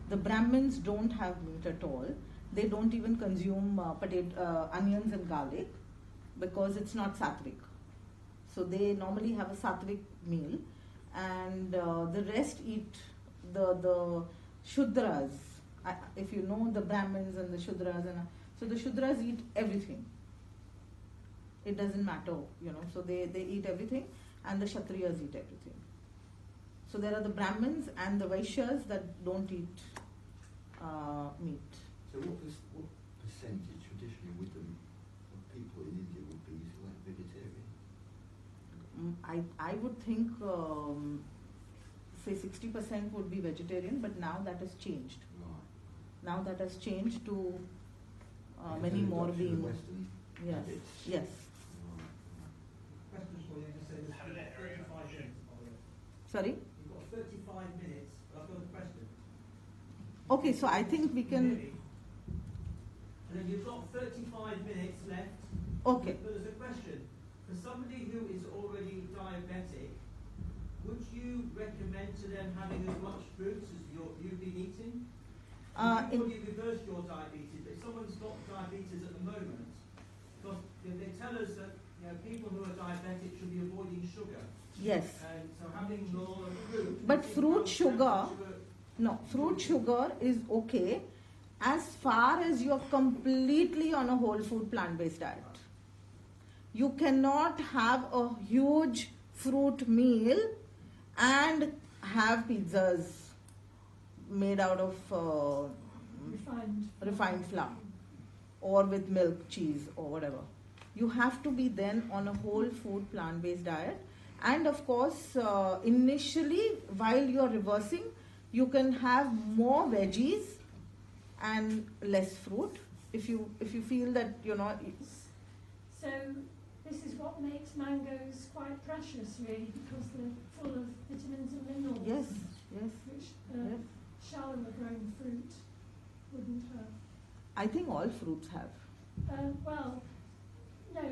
The Brahmins don't have meat at all. They don't even consume onions and garlic, because it's not sattvic. So they normally have a sattvic meal, and the rest eat the Shudras. If you know the Brahmins and the Shudras, so the Shudras eat everything. It doesn't matter, so they eat everything, and the Kshatriyas eat everything. So there are the Brahmins and the Vaishyas that don't eat meat. So what percentage traditionally of people in India would be like vegetarian? I would think, say 60% would be vegetarian, but now that has changed. Right. Now that has changed to many more being. Western yes. habits. Yes. Questions for you, just say this. You've got 35 minutes, by the way. Sorry? You've got 35 minutes, but I've got a question. Okay, so I think we can. And then you've got 35 minutes left. Okay. But there's a question. For somebody who is already diabetic, would you recommend to them having as much fruit as you've been eating? You've already reversed your diabetes, but if someone's got diabetes at the moment, because they tell us that people who are diabetic should be avoiding sugar. Yes. And so having more fruit. But fruit sugar, no, fruit sugar is okay as far as you're completely on a whole food plant-based diet. You cannot have a huge fruit meal and have pizzas made out of refined flour or with milk, cheese or whatever. You have to be then on a whole food plant-based diet. And of course, initially while you're reversing, you can have more veggies and less fruit if you feel that So this is what makes mangoes quite precious, really, because they're full of vitamins and minerals. Yes, yes. Which shallower grown fruit wouldn't have. I think all fruits have. Well, no,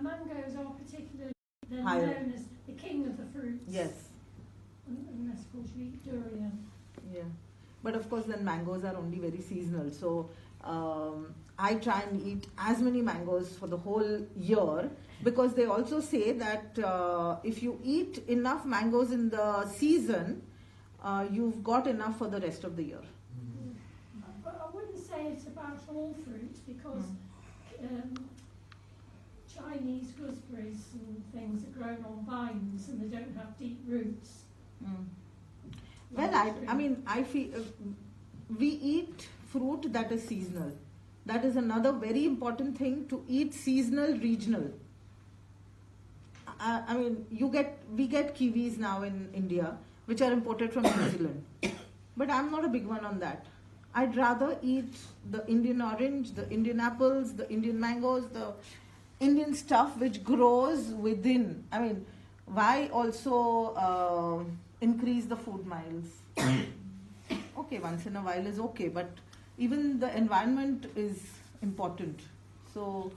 mangoes are particularly higher, known as the king of the fruits. Yes. Unless, of course, you eat durian. Yeah. But of course, then mangoes are only very seasonal. So I try and eat as many mangoes for the whole year, because they also say that if you eat enough mangoes in the season, you've got enough for the rest of the year. But I wouldn't say it's about all fruit, because Chinese gooseberries and things are grown on vines and they don't have deep roots. Well, I feel we eat fruit that is seasonal. That is another very important thing, to eat seasonal, regional. We get kiwis now in India, which are imported from New Zealand. But I'm not a big one on that. I'd rather eat the Indian orange, the Indian apples, the Indian mangoes, the Indian stuff which grows within. Why also increase the food miles? Okay, once in a while is okay, but even the environment is important. So.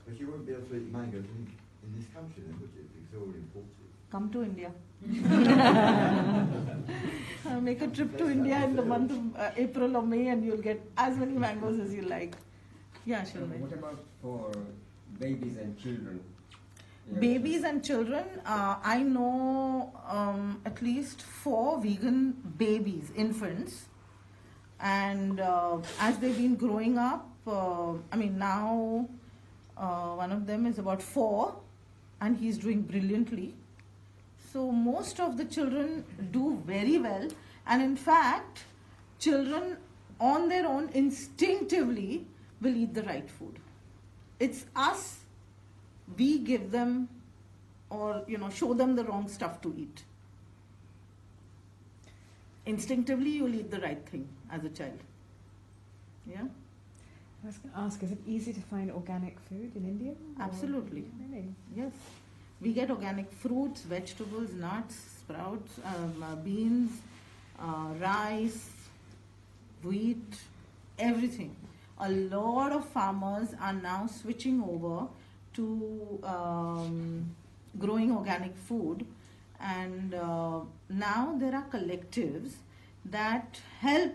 But you won't be able to eat mangoes in this country then, would you? Because they're all imported. Come to India. Make a trip to India in the month of April or May, and you'll get as many mangoes as you like. Yeah, sure. What about for babies and children? Babies and children, I know at least 4 vegan babies, infants, and as they've been growing up, now one of them is about 4 and he's doing brilliantly. So most of the children do very well, and in fact, children on their own instinctively will eat the right food. It's us, we give them or show them the wrong stuff to eat. Instinctively you'll eat the right thing as a child. Yeah? I was going to ask, is it easy to find organic food in India? Absolutely. Really? Yes. We get organic fruits, vegetables, nuts, sprouts, beans, rice, wheat, everything. A lot of farmers are now switching over to growing organic food, and now there are collectives that help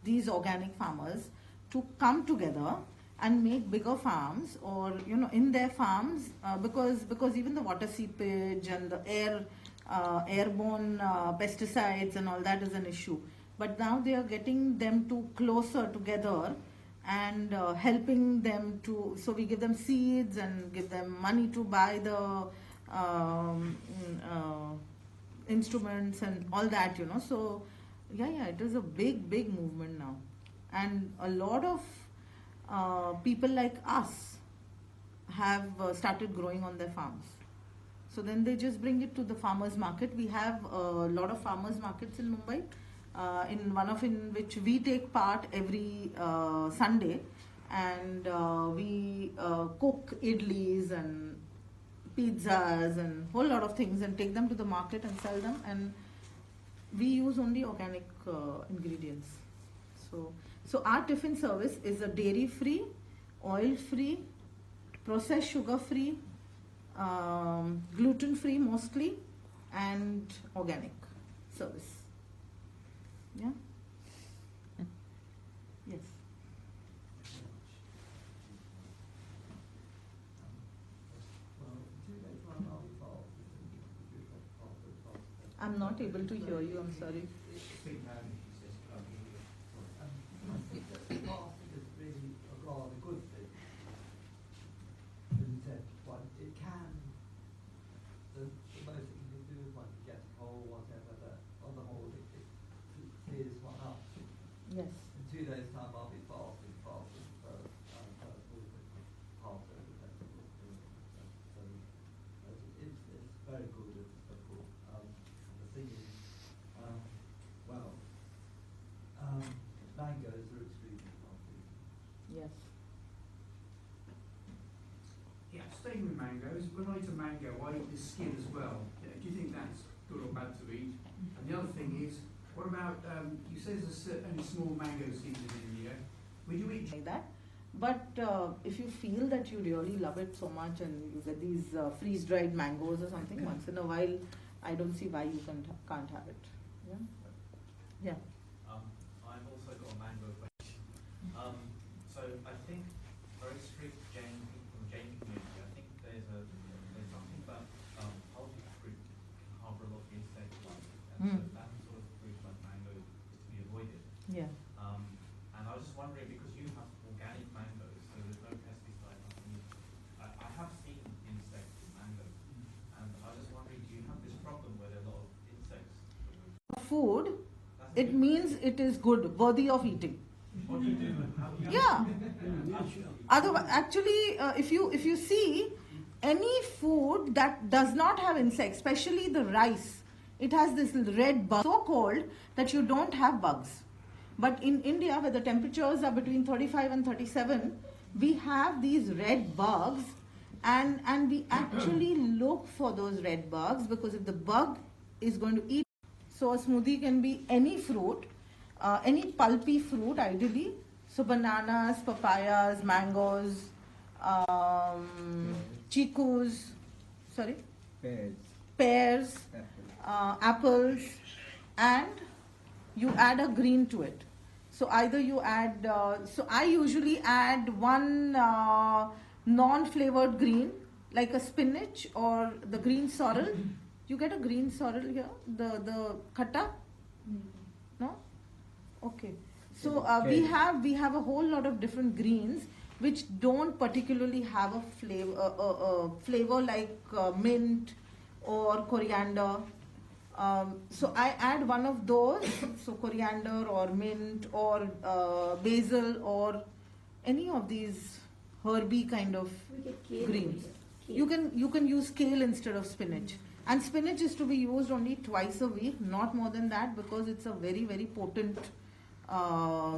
these organic farmers to come together and make bigger farms, or in their farms, because even the water seepage and the airborne pesticides and all that is an issue. But now they are getting them to closer together and helping them to, so we give them seeds and give them money to buy the instruments and all that, so it is a big movement now, and a lot of people like us have started growing on their farms. So then they just bring it to the farmers market. We have a lot of farmers markets in Mumbai, in one of which we take part every Sunday, and we cook idlis and pizzas and whole lot of things and take them to the market and sell them, and we use only organic ingredients. So our tiffin service is a dairy free, oil free, processed sugar free, gluten free mostly, and organic service. Yeah? Yes. I'm not able to hear you, I'm sorry. Yes. In 2 days' time, I'll be fasting for half of the festival. So it's very good. It's cool. The thing is, mangoes are extremely healthy. Yes. Yeah, staying with mangoes, when I eat a mango, I eat the skin as well. Do you think that's good or bad to eat? And the other thing is, what about, you say there's only small mango season in India. Would you eat like that? But if you feel that you really love it so much and you get these freeze-dried mangoes or something, once in a while, I don't see why you can't have it. Yeah? Yeah. I've also got a mango question. So I think was just wondering, because you have organic mangoes, so there's no pesticide, nothing. I have seen insects in mangoes, and I was just wondering, do you have this problem where there are a lot of insects? Food, it means it is good, worthy of eating. What do you do? How do you Yeah. Otherwise, actually, if you see any food that does not have insects, especially the rice, it has this red bug, so cold that you don't have bugs. But in India, where the temperatures are between 35 and 37, we have these red bugs, and we actually look for those red bugs, because if the bug is going to eat, so a smoothie can be any fruit, any pulpy fruit ideally. So bananas, papayas, mangoes, chicus, pears, apples, and you add a green to it. So either you add, so I usually add one non-flavored green, like a spinach or the green sorrel. You get a green sorrel here, the khatta? No? Okay. So we have a whole lot of different greens which don't particularly have a flavor like mint or coriander. So I add one of those, so coriander or mint or basil or any of these herby kind of greens. You can use kale instead of spinach. And spinach is to be used only twice a week, not more than that, because it's a very, very potent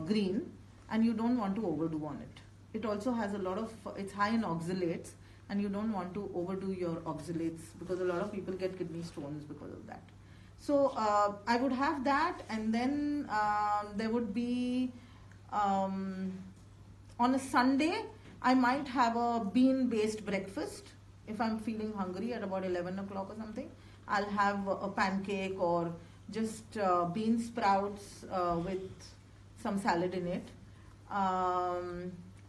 green, and you don't want to overdo on it. It also has a lot of, it's high in oxalates, and you don't want to overdo your oxalates, because a lot of people get kidney stones because of that. So I would have that, and then there would be, on a Sunday, I might have a bean-based breakfast. If I'm feeling hungry at about 11 o'clock or something, I'll have a pancake or just bean sprouts with some salad in it.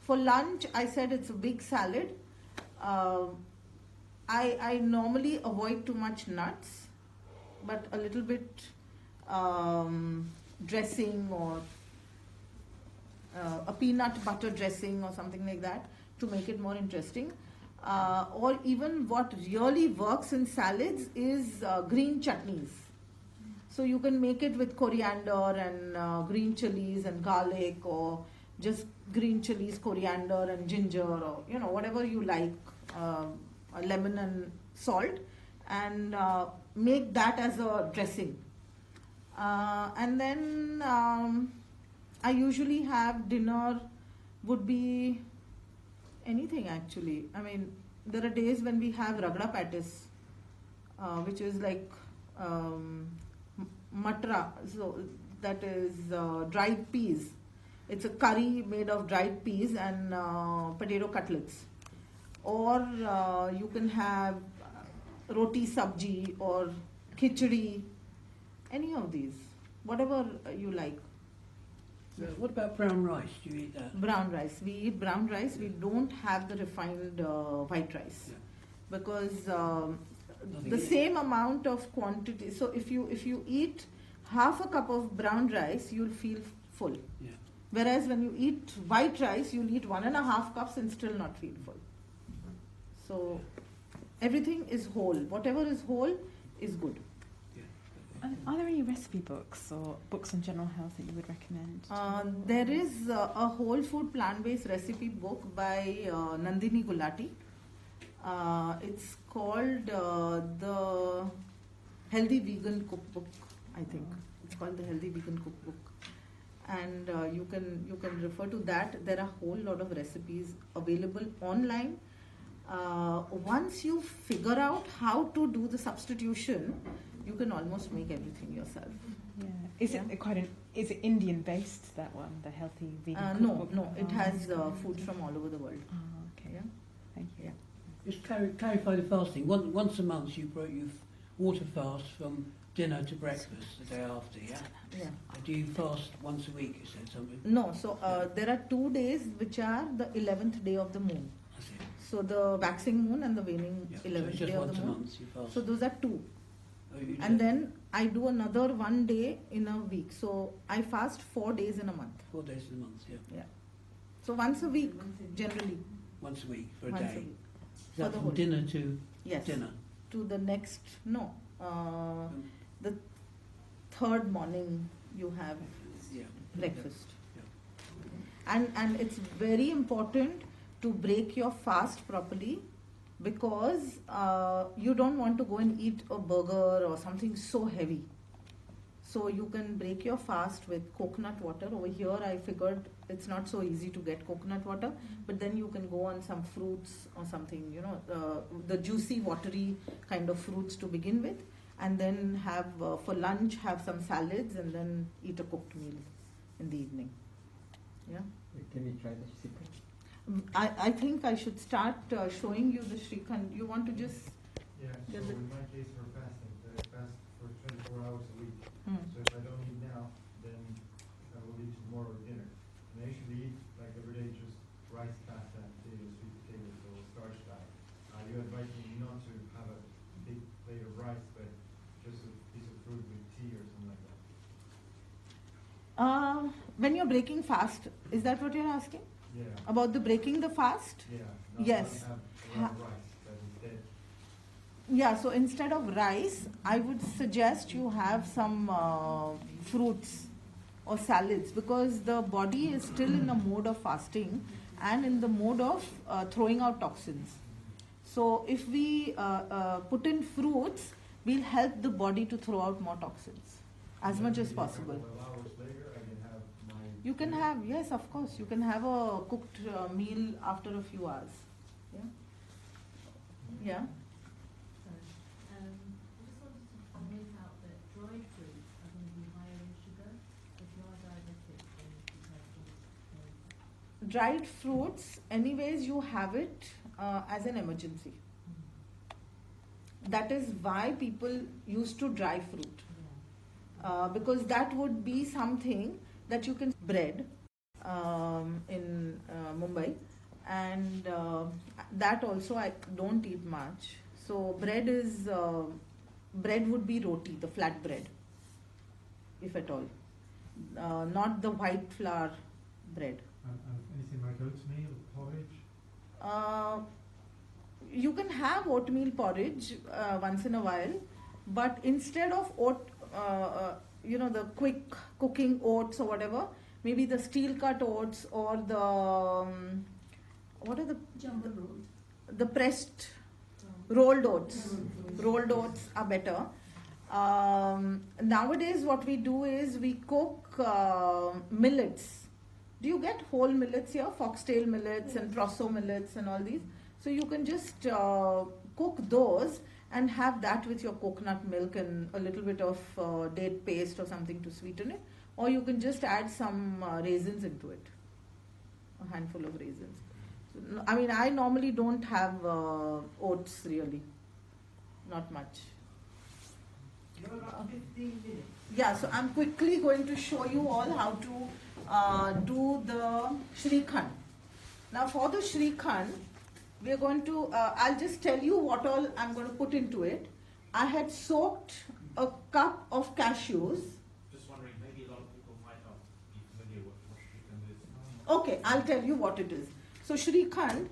For lunch, I said it's a big salad. I normally avoid too much nuts, but a little bit dressing or a peanut butter dressing or something like that to make it more interesting. Or even what really works in salads is green chutneys. So you can make it with coriander and green chilies and garlic, or just green chilies, coriander and ginger, or whatever you like, lemon and salt, and make that as a dressing. And then I usually have dinner would be anything actually. I mean, there are days when we have ragda patties, which is like matra, so that is dried peas. It's a curry made of dried peas and potato cutlets. Or you can have roti sabji or khichdi, any of these, whatever you like. What about brown rice? Do you eat that? Brown rice. We eat brown rice. We don't have the refined white rice, because the same amount of quantity. So if you eat half a cup of brown rice, you'll feel full. Yeah. Whereas when you eat white rice, you'll eat 1.5 cups and still not feel full. So everything is whole. Whatever is whole is good. Are there any recipe books or books on general health that you would recommend? There is a whole food plant-based recipe book by Nandini Gulati. It's called the Healthy Vegan Cookbook, I think. It's called the Healthy Vegan Cookbook. And you can refer to that. There are a whole lot of recipes available online. Once you figure out how to do the substitution, you can almost make everything yourself. Yeah. Is it Indian based, that one, the Healthy Vegan Cookbook? No. It has food from all over the world. Oh, okay. Yeah. Thank you. Yeah. Just clarify the fasting. Once a month you water fast from dinner to breakfast the day after, yeah? Yeah. Do you fast once a week, you said something? No, so there are 2 days which are the 11th day of the moon. I see. So the waxing moon and the waning Yeah. 11th So it's just day of once the a moon. month you fast. So those are 2. Oh, you do And that? then I do another 1 day in a week. So I fast 4 days in a month. 4 days in a month, yeah. Yeah. So once a week, generally. Once a week for a Once day. a week. Is that For the from whole dinner to Yes. dinner? To the next, no. The third morning you have Yeah. breakfast. Yeah. And it's very important to break your fast properly, because you don't want to go and eat a burger or something so heavy. So you can break your fast with coconut water. Over here I figured it's not so easy to get coconut water, but then you can go on some fruits or something, the juicy, watery kind of fruits to begin with, and then have for lunch have some salads, and then eat a cooked meal in the evening. Yeah. Can we try the Shrikhand? I think I should start showing you the Shrikhand. You want to just... Yeah, so in my case for fasting, I fast for 24 hours a week. So if I don't eat now, then I will eat tomorrow at dinner. And I usually eat, like every day, just rice, pasta, potatoes, sweet potatoes, or starch diet. You advise me not to have a big plate of rice, but just a piece of fruit with tea or something like that. When you're breaking fast, is that what you're asking? Yeah. About the breaking the fast? Yeah. Yes. Not have a lot of rice, but instead. Yeah, so instead of rice, I would suggest you have some fruits or salads, because the body is still in a mode of fasting and in the mode of throwing out toxins. So if we put in fruits, we'll help the body to throw out more toxins as much as possible. You can have, yes, of course, you can have a cooked meal after a few hours. Yeah. Yeah. I just wanted to point out that dried fruits are going to be higher in sugar. If you are diabetic, then you have to. Dried fruits, anyways, you have it as an emergency. That is why people used to dry fruit. Because that would be something that you can bread in Mumbai, and that also I don't eat much. So bread would be roti, the flat bread, if at all, not the white flour bread. Anything like oatmeal, porridge? You can have oatmeal porridge once in a while, but instead of the quick cooking oats or whatever, maybe the steel cut oats or the what are the jumbo rolled, the pressed rolled oats. Rolled oats are better. Nowadays what we do is we cook millets. Do you get whole millets here? Foxtail millets and proso millets and all these. So you can just cook those and have that with your coconut milk and a little bit of date paste or something to sweeten it. Or you can just add some raisins into it, a handful of raisins. So, I mean, I normally don't have oats really, not much. You're about 15 minutes. Yeah, so I'm quickly going to show you all how to do the Shrikhand. Now for the Shrikhand, we are going to, I'll just tell you what all I'm going to put into it. I had soaked a cup of cashews. Just wondering, maybe a lot of people might not be familiar with what Shrikhand is. Okay, I'll tell you what it is. So Shrikhand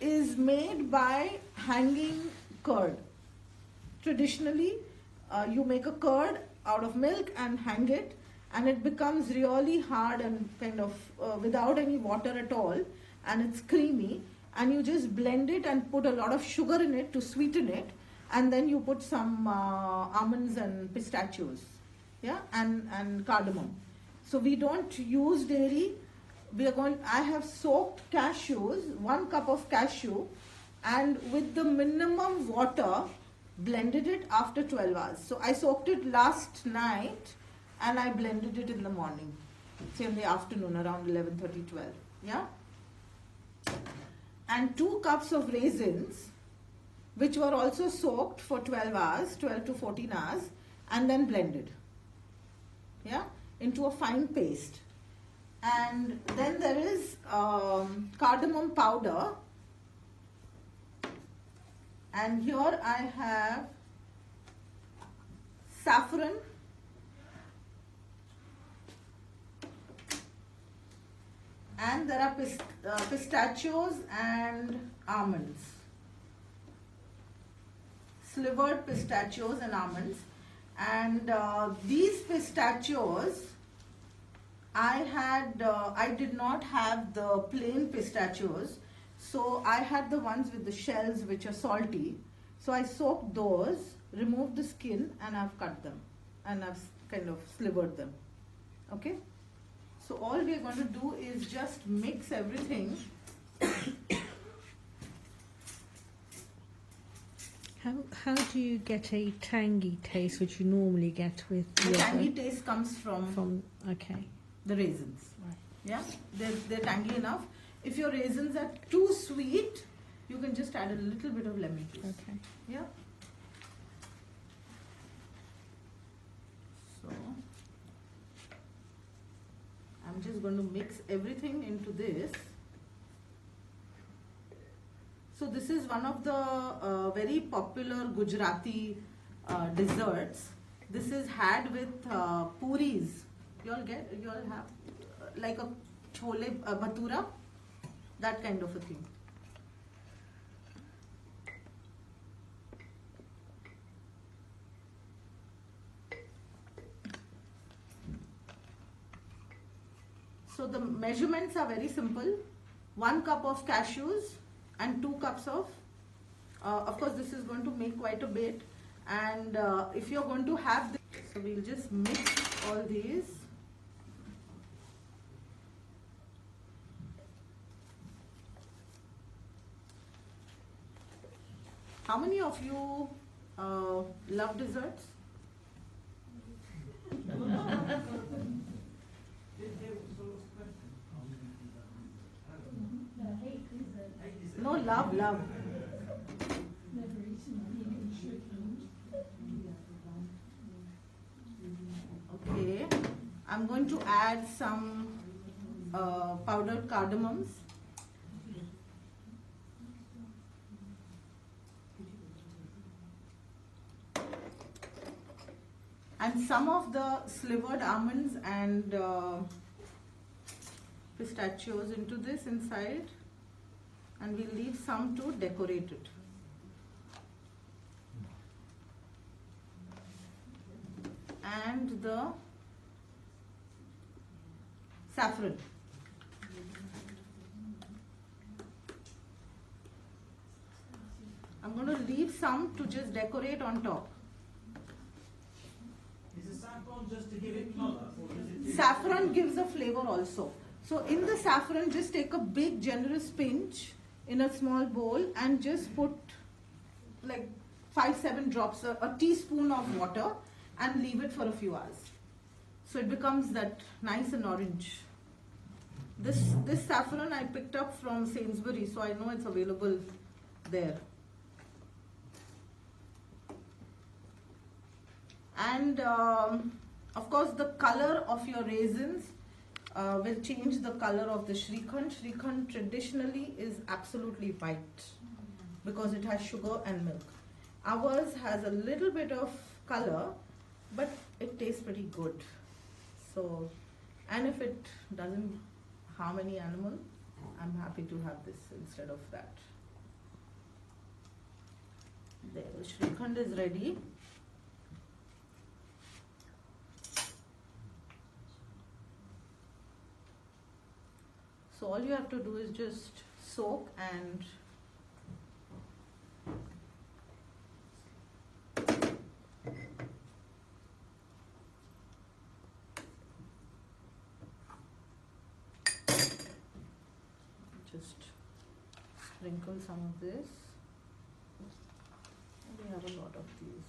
is made by hanging curd. Traditionally, you make a curd out of milk and hang it, and it becomes really hard and kind of without any water at all, and it's creamy. And you just blend it and put a lot of sugar in it to sweeten it, and then you put some almonds and pistachios, yeah, and cardamom. So we don't use dairy. I have soaked cashews, 1 cup of cashew, and with the minimum water, blended it after 12 hours. So I soaked it last night, and I blended it in the morning, say in the afternoon around 11:30, 12, yeah. And 2 cups of raisins, which were also soaked for 12 hours, 12 to 14 hours, and then blended, yeah, into a fine paste. And then there is cardamom powder, and here I have saffron, and there are pistachios and almonds. Slivered pistachios and almonds. And these pistachios, I did not have the plain pistachios, so I had the ones with the shells which are salty. So I soaked those, removed the skin, and I've cut them, and I've kind of slivered them. Okay? So all we are going to do is just mix everything. How do you get a tangy taste, which you normally get with The yogurt? tangy taste comes from okay, the raisins. right. Yeah, they're tangy enough. If your raisins are too sweet, you can just add a little bit of lemon juice. Okay. Yeah. So I'm just going to mix everything into this. So this is one of the very popular Gujarati desserts. This is had with puris. You all have like a chole bhatura, that kind of a thing. So the measurements are very simple. 1 cup of cashews and 2 cups of course this is going to make quite a bit, and if you're going to have this, so we'll just mix all these. How many of you love desserts? No, love. Okay, I'm going to add some powdered cardamoms. And some of the slivered almonds and pistachios into this inside, and we'll leave some to decorate it. And the saffron. I'm going to leave some to just decorate on top. Is the saffron just to give it colour, or is it? Saffron gives a flavor also. So in the saffron, just take a big generous pinch in a small bowl and just put like 5-7 drops, a teaspoon of water, and leave it for a few hours. So it becomes that nice and orange. This saffron I picked up from Sainsbury, so I know it's available there. And of course the color of your raisins will change the color of the Shrikhand. Shrikhand traditionally is absolutely white because it has sugar and milk. Ours has a little bit of color, but it tastes pretty good. So, and if it doesn't harm any animal, I'm happy to have this instead of that. There, the Shrikhand is ready. So all you have to do is just soak and just sprinkle some of this. We have a lot of these.